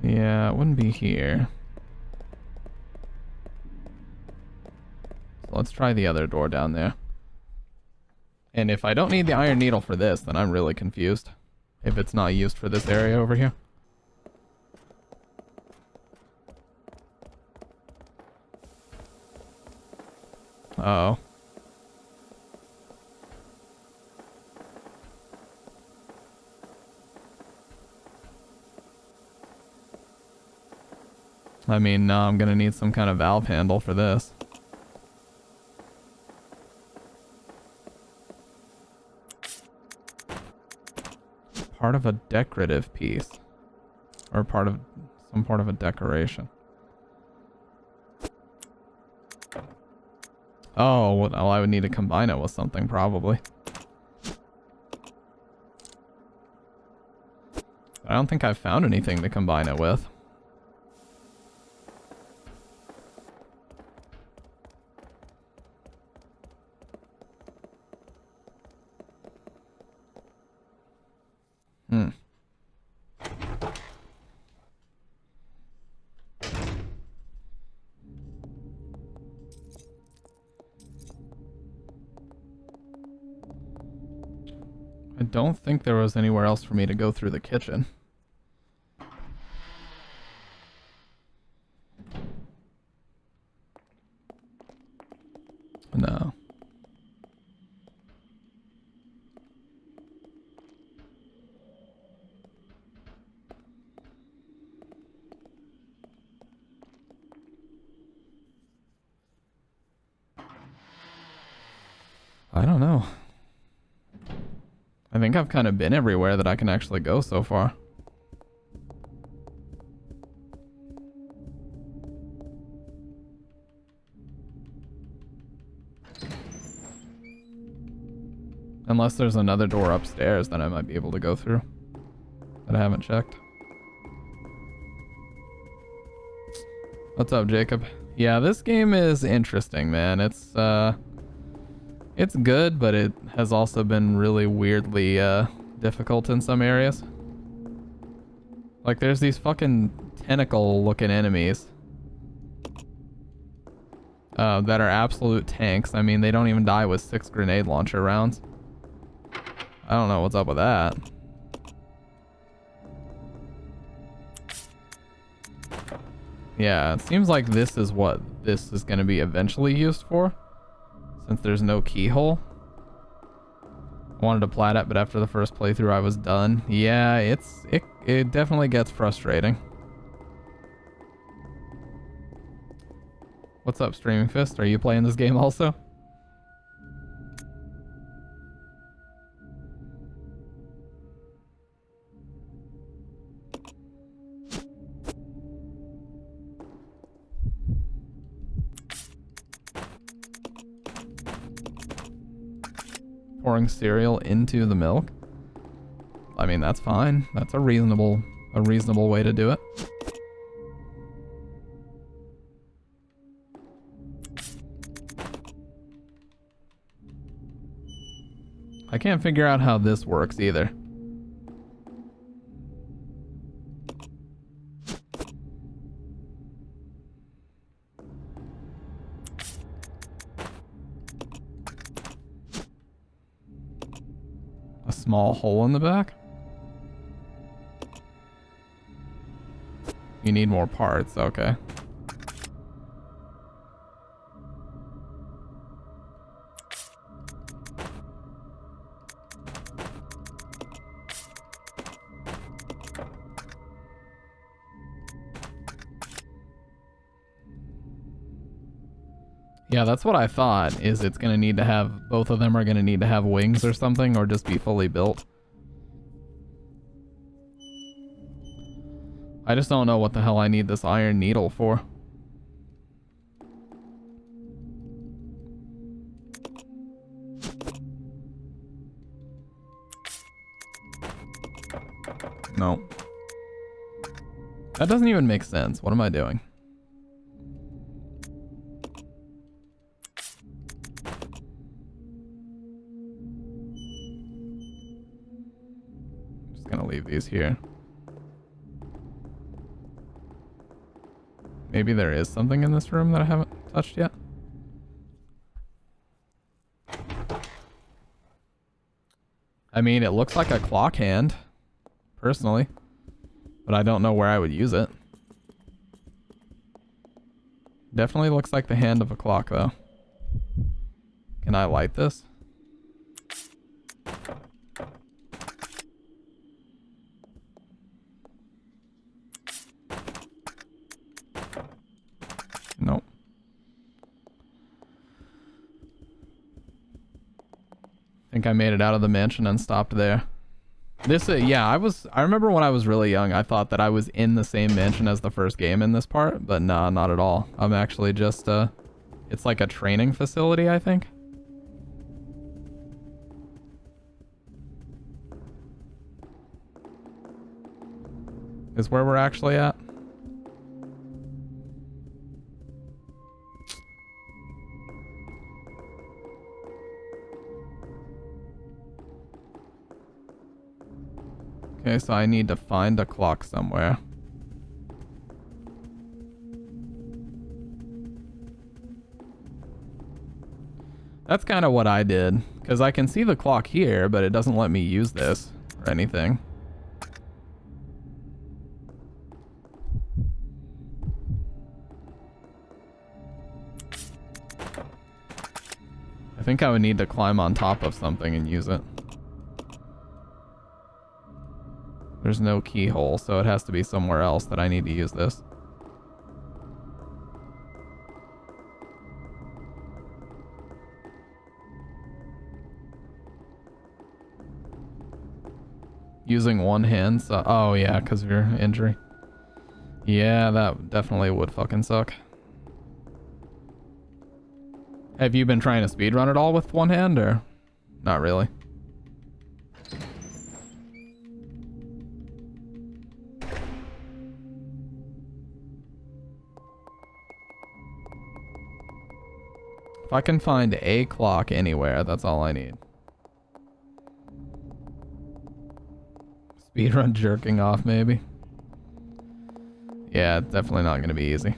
Yeah, it wouldn't be here. So let's try the other door down there. And if I don't need the iron needle for this, then I'm really confused. If it's not used for this area over here. Uh-oh. I mean, no, I'm gonna need some kind of valve handle for this. Part of a decorative piece. Or part of a decoration. Oh, well, I would need to combine it with something, probably. I don't think I've found anything to combine it with. I don't think there was anywhere else for me to go through the kitchen. No. I don't know. I think I've kind of been everywhere that I can actually go so far. Unless there's another door upstairs that I might be able to go through. That I haven't checked. What's up, Jacob? Yeah, this game is interesting, man. It's good, but it has also been really weirdly difficult in some areas. Like, there's these fucking tentacle-looking enemies that are absolute tanks. I mean, they don't even die with 6 grenade launcher rounds. I don't know what's up with that. Yeah, it seems like this is what this is going to be eventually used for. Since there's no keyhole. I wanted to plat it, but after the first playthrough I was done. Yeah, it definitely gets frustrating. What's up, Streaming Fist? Are you playing this game also? Pouring cereal into the milk. I mean, that's fine. That's a reasonable way to do it. I can't figure out how this works either. Small hole in the back? You need more parts, okay. Yeah, that's what I thought, is it's gonna need to have, both of them are gonna need to have wings or something, or just be fully built. I just don't know what the hell I need this iron needle for. No. That doesn't even make sense. What am I doing? Just gonna leave these here. Maybe there is something in this room that I haven't touched yet. I mean, it looks like a clock hand, personally, but I don't know where I would use it. Definitely looks like the hand of a clock, though. Can I light this? Nope. I think I made it out of the mansion and stopped there. This, yeah, I remember when I was really young, I thought that I was in the same mansion as the first game in this part, but nah, not at all. I'm actually just, it's like a training facility, I think. Is where we're actually at. Okay, so I need to find a clock somewhere. That's kind of what I did, because I can see the clock here, but it doesn't let me use this or anything. I think I would need to climb on top of something and use it. There's no keyhole, so it has to be somewhere else that I need to use this. Using one hand, so oh yeah, because of your injury. Yeah, that definitely would fucking suck. Have you been trying to speedrun it all with one hand, or not really? If I can find a clock anywhere, that's all I need. Speedrun jerking off, maybe. Yeah, it's definitely not going to be easy.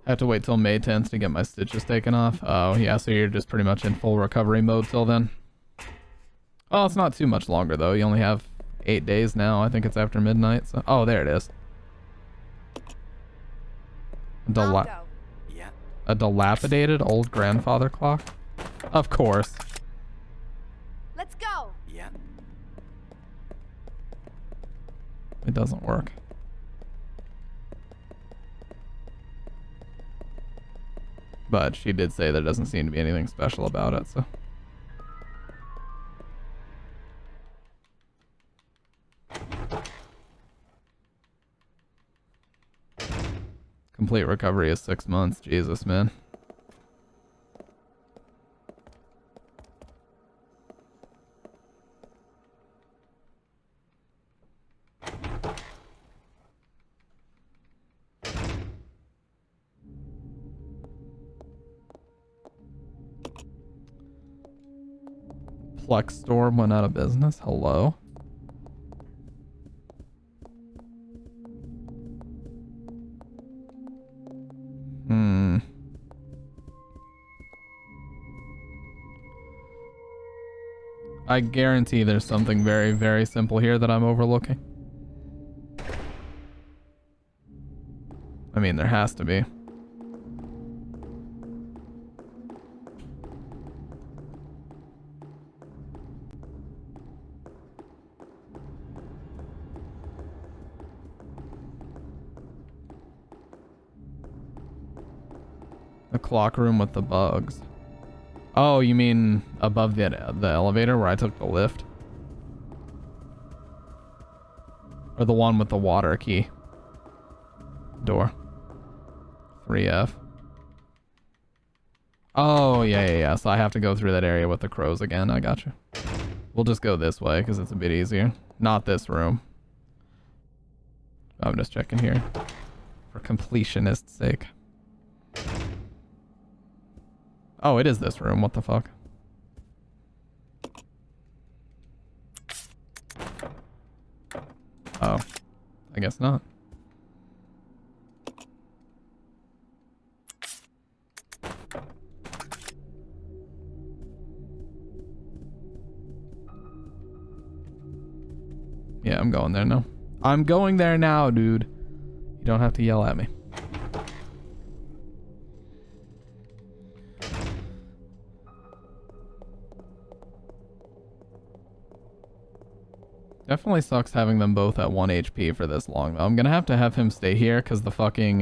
I have to wait till May 10th to get my stitches taken off. Oh, yeah, so you're just pretty much in full recovery mode till then. Oh, it's not too much longer, though. You only have 8 days now. I think it's after midnight. So, oh, there it is. Yeah. A dilapidated old grandfather clock? Of course. Let's go. Yeah. It doesn't work. But she did say there doesn't seem to be anything special about it, so. Complete recovery is 6 months. Jesus, man. Plex store went out of business. Hello. I guarantee there's something very, very simple here that I'm overlooking. I mean, there has to be. The clock room with the bugs. Oh, you mean above the elevator where I took the lift? Or the one with the water key? Door. 3F. Oh, yeah. So I have to go through that area with the crows again. I gotcha. We'll just go this way because it's a bit easier. Not this room. I'm just checking here. For completionist's sake. Oh, it is this room. What the fuck? Oh. I guess not. Yeah, I'm going there now. I'm going there now, dude. You don't have to yell at me. Definitely sucks having them both at 1 HP for this long, though. I'm gonna have to have him stay here because the fucking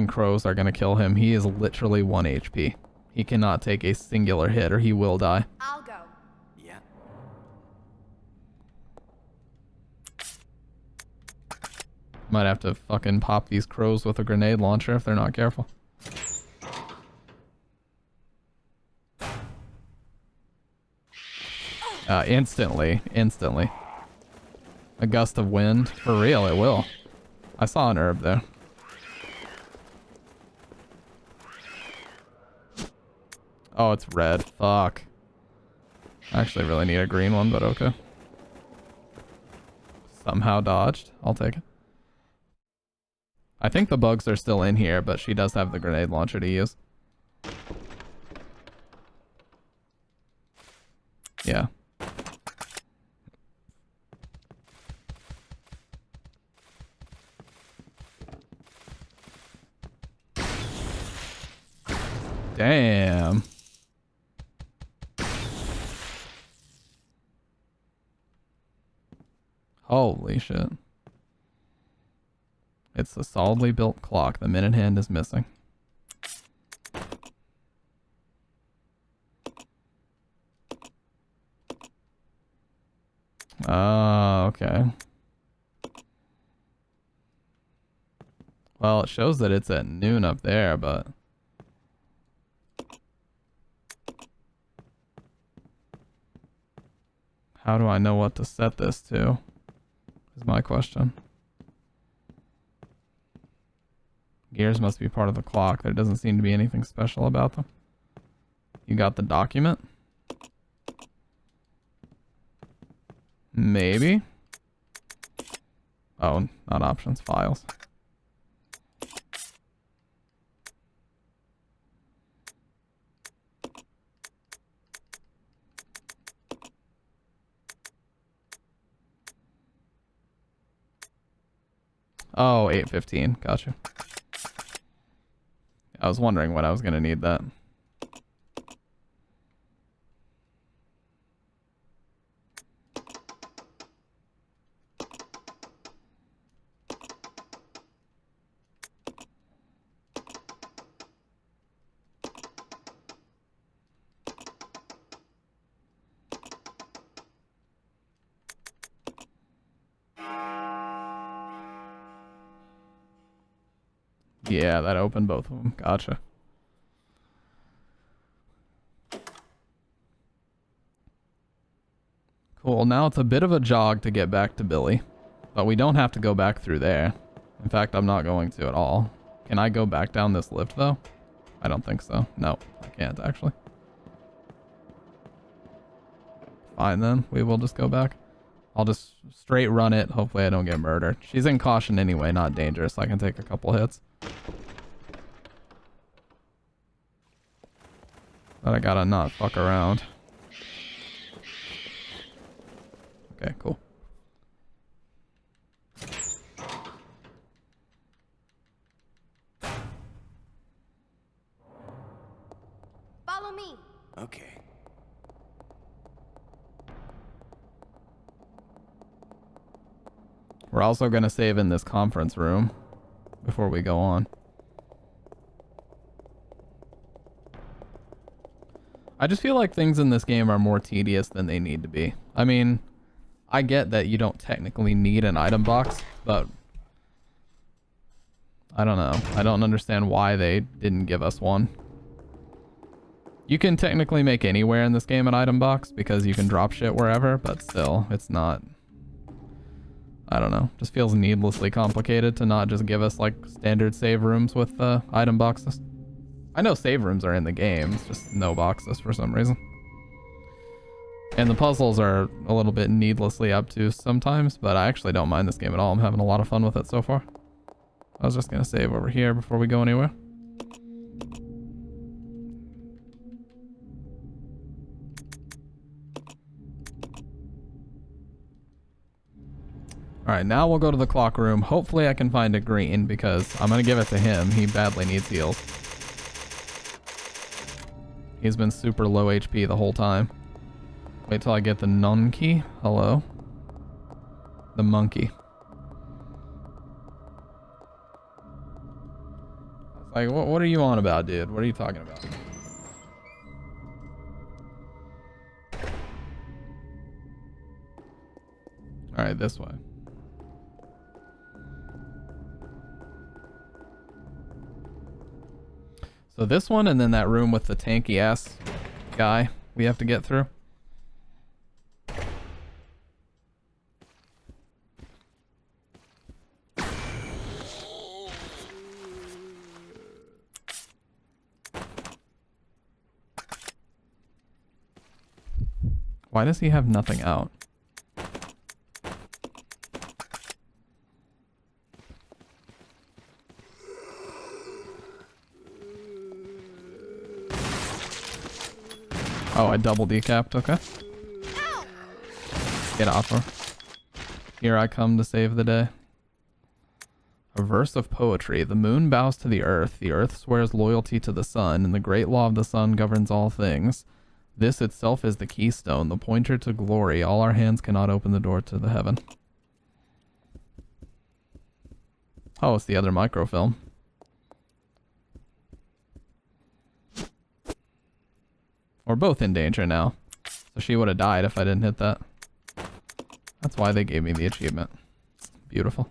crows are gonna kill him. He is literally 1 HP. He cannot take a singular hit or he will die. I'll go. Yeah. Might have to fucking pop these crows with a grenade launcher if they're not careful. Instantly. A gust of wind. For real, it will. I saw an herb there. Oh, it's red. Fuck. I actually really need a green one, but okay. Somehow dodged. I'll take it. I think the bugs are still in here, but she does have the grenade launcher to use. Yeah. Damn. Holy shit. It's a solidly built clock. The minute hand is missing. Oh, okay. Well, it shows that it's at noon up there, but... how do I know what to set this to? Is my question. Gears must be part of the clock. There doesn't seem to be anything special about them. You got the document? Maybe. Oh, not options, files. Oh, 8:15. Gotcha. I was wondering when I was going to need that. Yeah, that opened both of them. Gotcha. Cool. Now it's a bit of a jog to get back to Billy, but we don't have to go back through there. In fact, I'm not going to at all. Can I go back down this lift, though? I don't think so. No, I can't, actually. Fine, then. We will just go back. I'll just straight run it. Hopefully I don't get murdered. She's in caution anyway, not dangerous. I can take a couple hits. But I gotta not fuck around. Okay, cool. Follow me. Okay. We're also going to save in this conference room before we go on. I just feel like things in this game are more tedious than they need to be. I mean, I get that you don't technically need an item box, but I don't know. I don't understand why they didn't give us one. You can technically make anywhere in this game an item box because you can drop shit wherever, but still, it's not... I don't know. Just feels needlessly complicated to not just give us like standard save rooms with item boxes. I know save rooms are in the game, it's just no boxes for some reason. And the puzzles are a little bit needlessly obtuse sometimes, but I actually don't mind this game at all. I'm having a lot of fun with it so far. I was just gonna save over here before we go anywhere. Alright, now we'll go to the clock room. Hopefully I can find a green because I'm gonna give it to him. He badly needs heals. He's been super low HP the whole time. Wait till I get the nun key. Hello. The monkey. It's like, what are you on about, dude? What are you talking about? Alright, this way. So this one and then that room with the tanky ass guy we have to get through. Why does he have nothing out? Oh, I double decapped, okay. Get off her. Here I come to save the day. A verse of poetry. The moon bows to the earth swears loyalty to the sun, and the great law of the sun governs all things. This itself is the keystone, the pointer to glory. All our hands cannot open the door to the heaven. Oh, it's the other microfilm. We're both in danger now. So she would have died if I didn't hit that. That's why they gave me the achievement. Beautiful.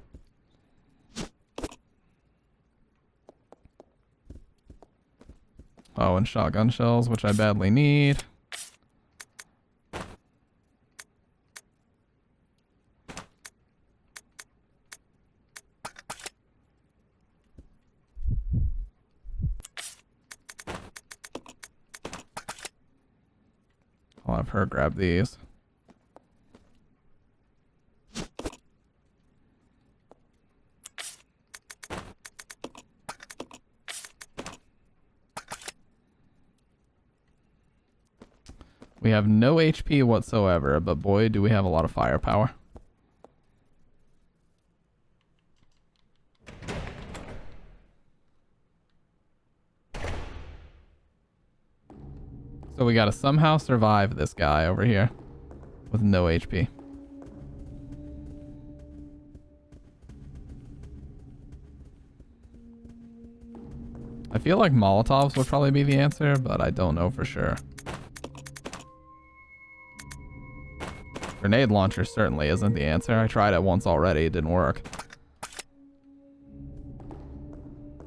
Oh, and shotgun shells, which I badly need. I'll have her grab these. We have no HP whatsoever, but boy, do we have a lot of firepower. So we gotta somehow survive this guy over here with no HP. I feel like Molotovs would probably be the answer, but I don't know for sure. Grenade launcher certainly isn't the answer. I tried it once already, it didn't work.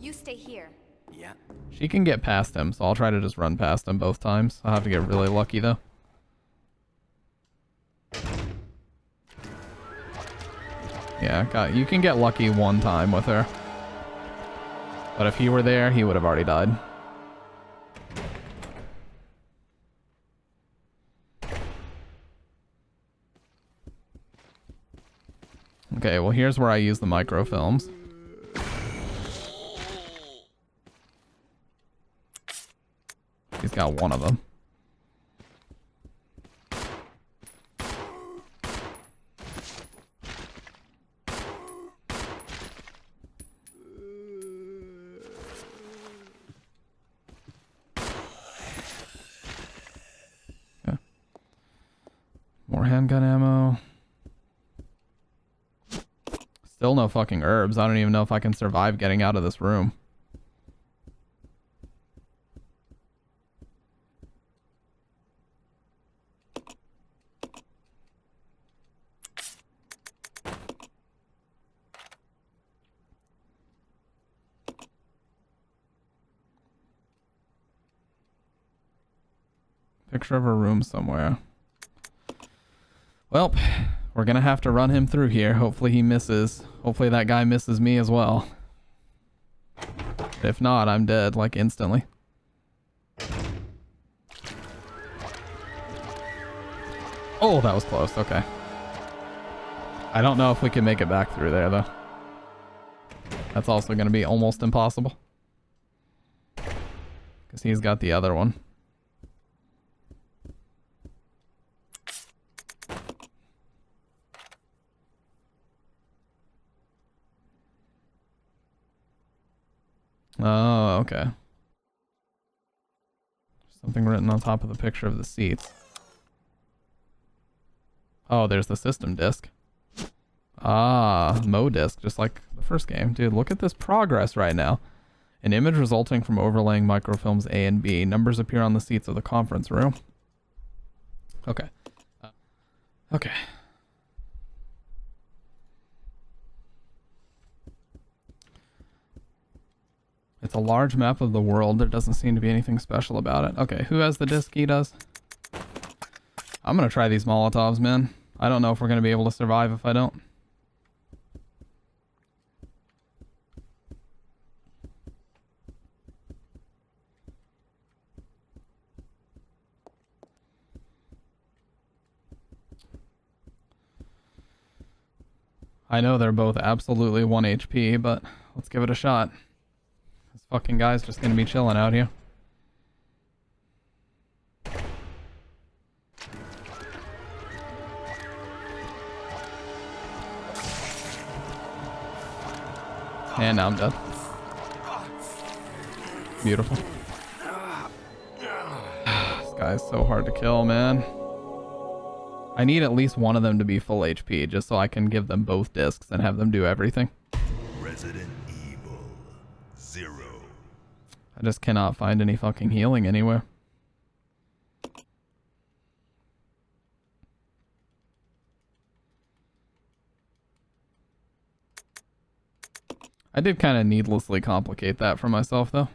You stay here. Yeah. She can get past him, so I'll try to just run past him both times. I'll have to get really lucky though. Yeah, you can get lucky one time with her. But if he were there, he would have already died. Okay, well here's where I use the microfilms. He's got one of them. gun ammo. Still no fucking herbs. I don't even know if I can survive getting out of this room. Picture of a room somewhere. Well, we're gonna have to run him through here. Hopefully he misses. Hopefully that guy misses me as well. If not, I'm dead, like, instantly. Oh, that was close. Okay. I don't know if we can make it back through there, though. That's also gonna be almost impossible. Because he's got the other one. Oh, okay. Something written on top of the picture of the seats. Oh, there's the system disc. Ah, Mo disc, just like the first game. Dude, look at this progress right now. An image resulting from overlaying microfilms A and B. Numbers appear on the seats of the conference room. Okay. Okay. It's a large map of the world. There doesn't seem to be anything special about it. Okay, who has the disc? He does. I'm gonna try these Molotovs, man. I don't know if we're gonna be able to survive if I don't. I know they're both absolutely 1 HP, but let's give it a shot. This fucking guy's just gonna be chilling out here. And now I'm dead. Beautiful. This guy's so hard to kill, man. I need at least one of them to be full HP just so I can give them both discs and have them do everything. Resident Evil 0. I just cannot find any fucking healing anywhere. I did kind of needlessly complicate that for myself, though.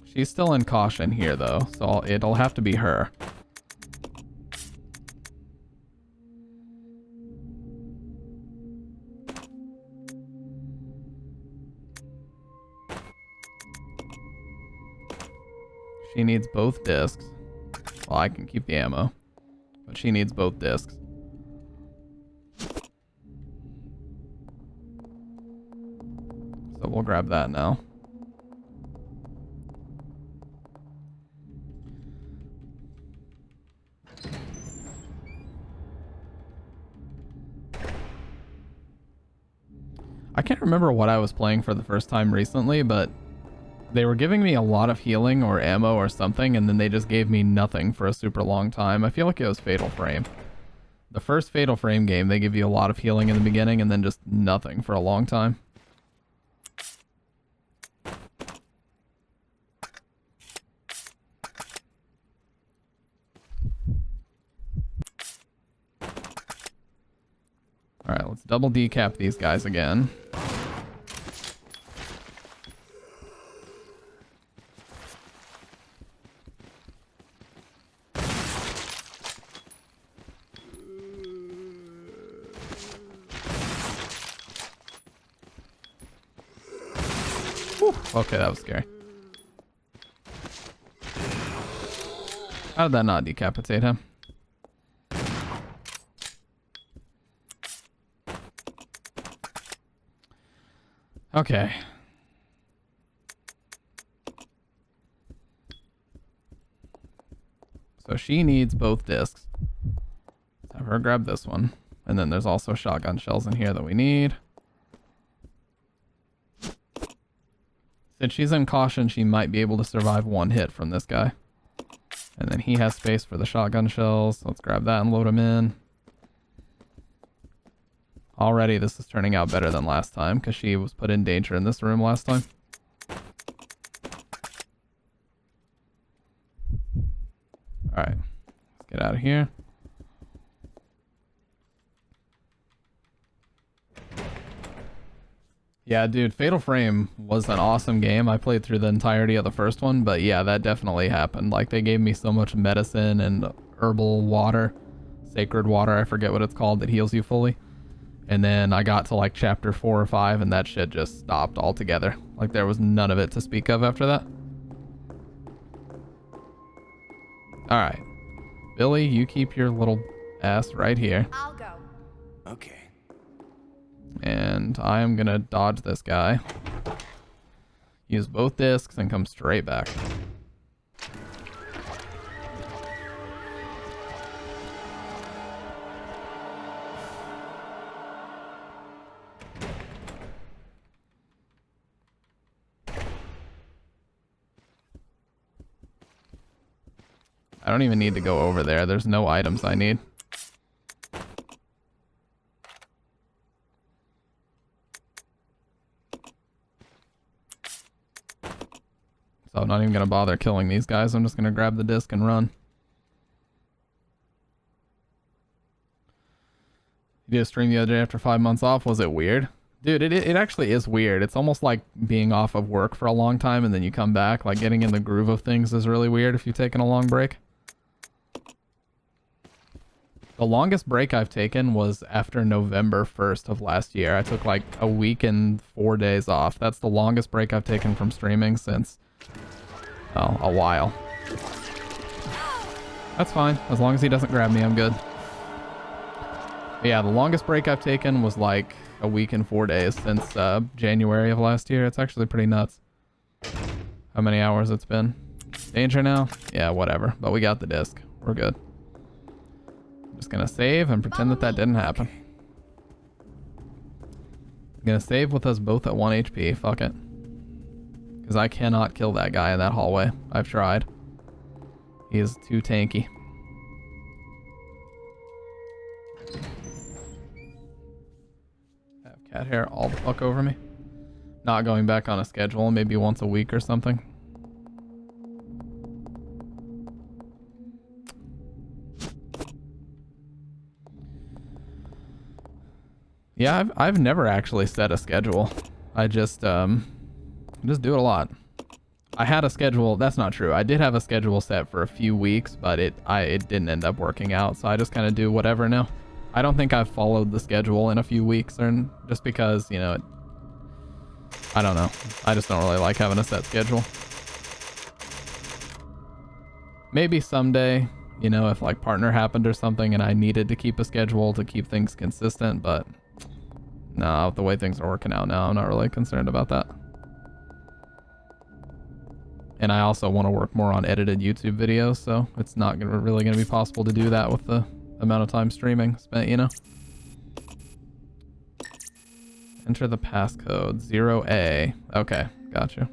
She's still in caution here, though, so it'll have to be her. She needs both discs. Well, I can keep the ammo, but she needs both discs. So we'll grab that now. I can't remember what I was playing for the first time recently, but they were giving me a lot of healing or ammo or something, and then they just gave me nothing for a super long time. I feel like it was Fatal Frame. The first Fatal Frame game, they give you a lot of healing in the beginning and then just nothing for a long time. Alright, let's double decap these guys again. Whew. Okay, that was scary. How did that not decapitate him? Okay. So she needs both discs. Let's have her grab this one. And then there's also shotgun shells in here that we need. Since she's in caution, she might be able to survive one hit from this guy. And then he has space for the shotgun shells. Let's grab that and load them in. Already this is turning out better than last time because she was put in danger in this room last time. Alright, let's get out of here. Yeah, dude, Fatal Frame was an awesome game. I played through the entirety of the first one, but yeah, that definitely happened. Like, they gave me so much medicine and herbal water, sacred water, I forget what it's called, that heals you fully. And then I got to like chapter 4 or 5 and that shit just stopped altogether. Like, there was none of it to speak of after that. Alright. Billy, you keep your little ass right here. I'll go. Okay. And I am gonna dodge this guy. Use both discs and come straight back. I don't even need to go over there. There's no items I need. So I'm not even going to bother killing these guys. I'm just going to grab the disc and run. You did a stream the other day after 5 months off. Was it weird? Dude, it actually is weird. It's almost like being off of work for a long time and then you come back. Like, getting in the groove of things is really weird if you've taken a long break. The longest break I've taken was after November 1st of last year. I took like a week and 4 days off. That's the longest break I've taken from streaming since, oh, a while. That's fine. As long as he doesn't grab me, I'm good. But yeah, the longest break I've taken was like a week and 4 days since January of last year. It's actually pretty nuts how many hours it's been. Danger now? Yeah, whatever. But we got the disc. We're good. Just gonna save and pretend that that didn't happen. I'm gonna save with us both at 1 HP. Fuck it. Because I cannot kill that guy in that hallway. I've tried. He is too tanky. Have cat hair all the fuck over me. Not going back on a schedule, maybe once a week or something. Yeah, I've never actually set a schedule. I just do it a lot. I had a schedule. That's not true. I did have a schedule set for a few weeks, but it didn't end up working out. So I just kind of do whatever now. I don't think I've followed the schedule in a few weeks, or just because, you know, I don't know. I just don't really like having a set schedule. Maybe someday, you know, if like partner happened or something and I needed to keep a schedule to keep things consistent, but no, the way things are working out now, I'm not really concerned about that. And I also want to work more on edited YouTube videos, so it's not really going to be possible to do that with the amount of time streaming spent, you know? Enter the passcode 0A. Okay, gotcha.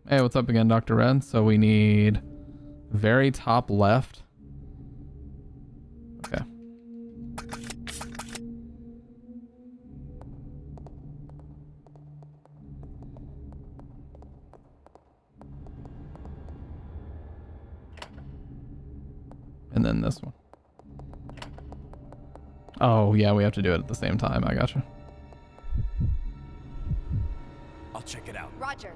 Hey, what's up again, Dr. Red? So we need very top left. Okay. And then this one. Oh, yeah, we have to do it at the same time. I gotcha. I'll check it out. Roger.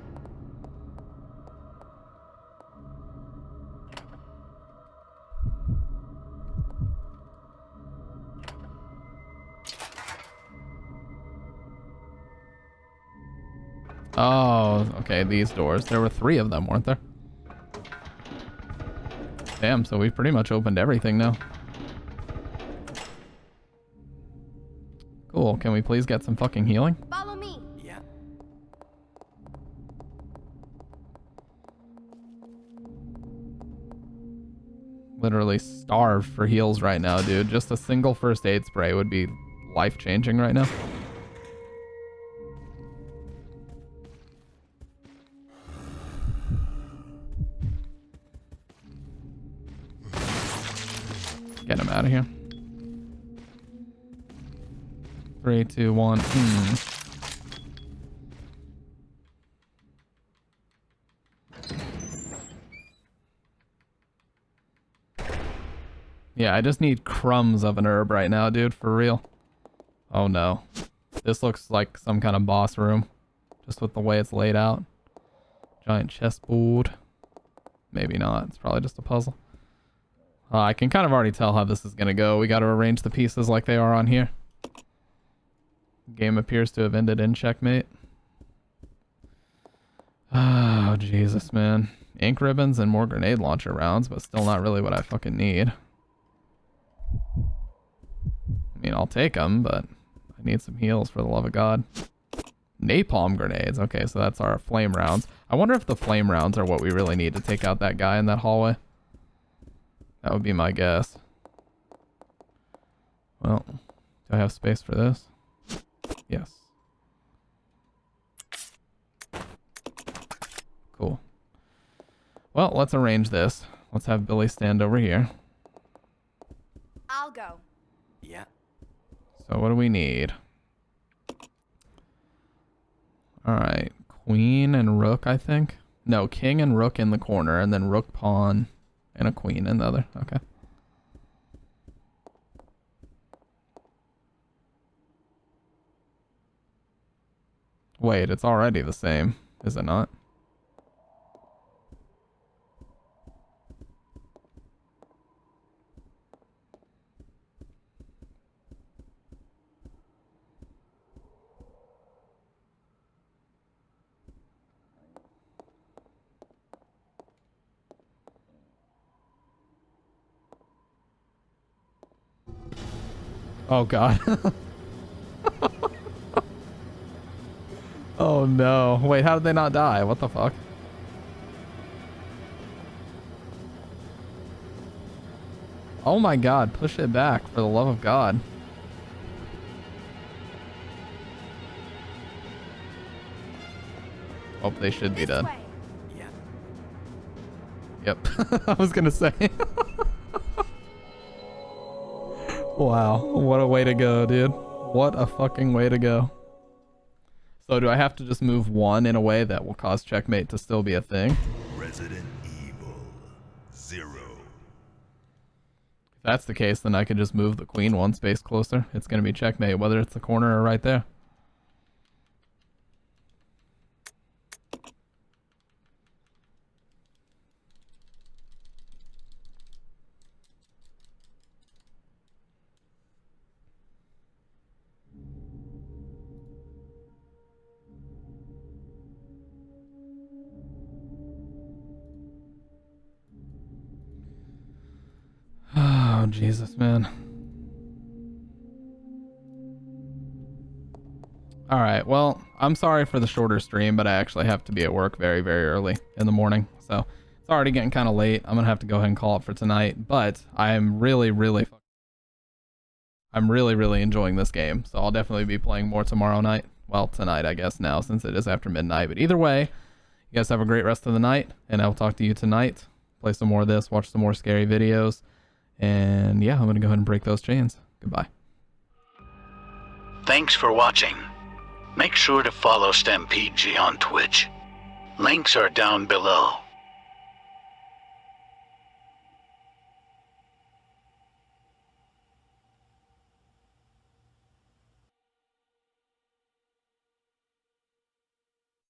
Oh, okay, these doors. There were 3 of them, weren't there? Damn, so we've pretty much opened everything now. Cool, can we please get some fucking healing? Follow me. Yeah. literally starved for heals right now, dude. Just a single first aid spray would be life-changing right now. Get him out of here. 3, 2, 1. Yeah, I just need crumbs of an herb right now, dude, for real. Oh no. This looks like some kind of boss room, just with the way it's laid out. Giant chessboard. Maybe not. It's probably just a puzzle. I can kind of already tell how this is going to go. We got to arrange the pieces like they are on here. Game appears to have ended in checkmate. Oh, Jesus, man. Ink ribbons and more grenade launcher rounds, but still not really what I fucking need. I mean, I'll take them, but I need some heals for the love of God. Napalm grenades. Okay, so that's our flame rounds. I wonder if the flame rounds are what we really need to take out that guy in that hallway. That would be my guess. Well, do I have space for this? Yes. Cool. Well, let's arrange this. Let's have Billy stand over here. I'll go. Yeah. So what do we need? Alright. Queen and rook, I think. No, king and rook in the corner, and then rook, pawn, and a queen in the other. Okay. Wait, it's already the same, is it not? Oh god. Oh no. Wait, how did they not die? What the fuck? Oh my god, push it back for the love of God. Oh, they should be dead. Yeah. Yep. I was gonna say. Wow, what a way to go, dude. What a fucking way to go. So do I have to just move one in a way that will cause checkmate to still be a thing? Resident Evil 0. If that's the case, then I could just move the queen one space closer. It's going to be checkmate, whether it's the corner or right there. Oh, Jesus, man. Alright, well, I'm sorry for the shorter stream, but I actually have to be at work very, very early in the morning. So, it's already getting kind of late. I'm going to have to go ahead and call it for tonight. But I'm really, really enjoying this game. So, I'll definitely be playing more tomorrow night. Well, tonight, I guess, now, since it is after midnight. But either way, you guys have a great rest of the night. And I'll talk to you tonight. Play some more of this, watch some more scary videos. And yeah, I'm going to go ahead and break those chains. Goodbye. Thanks for watching. Make sure to follow Stampede G on Twitch. Links are down below.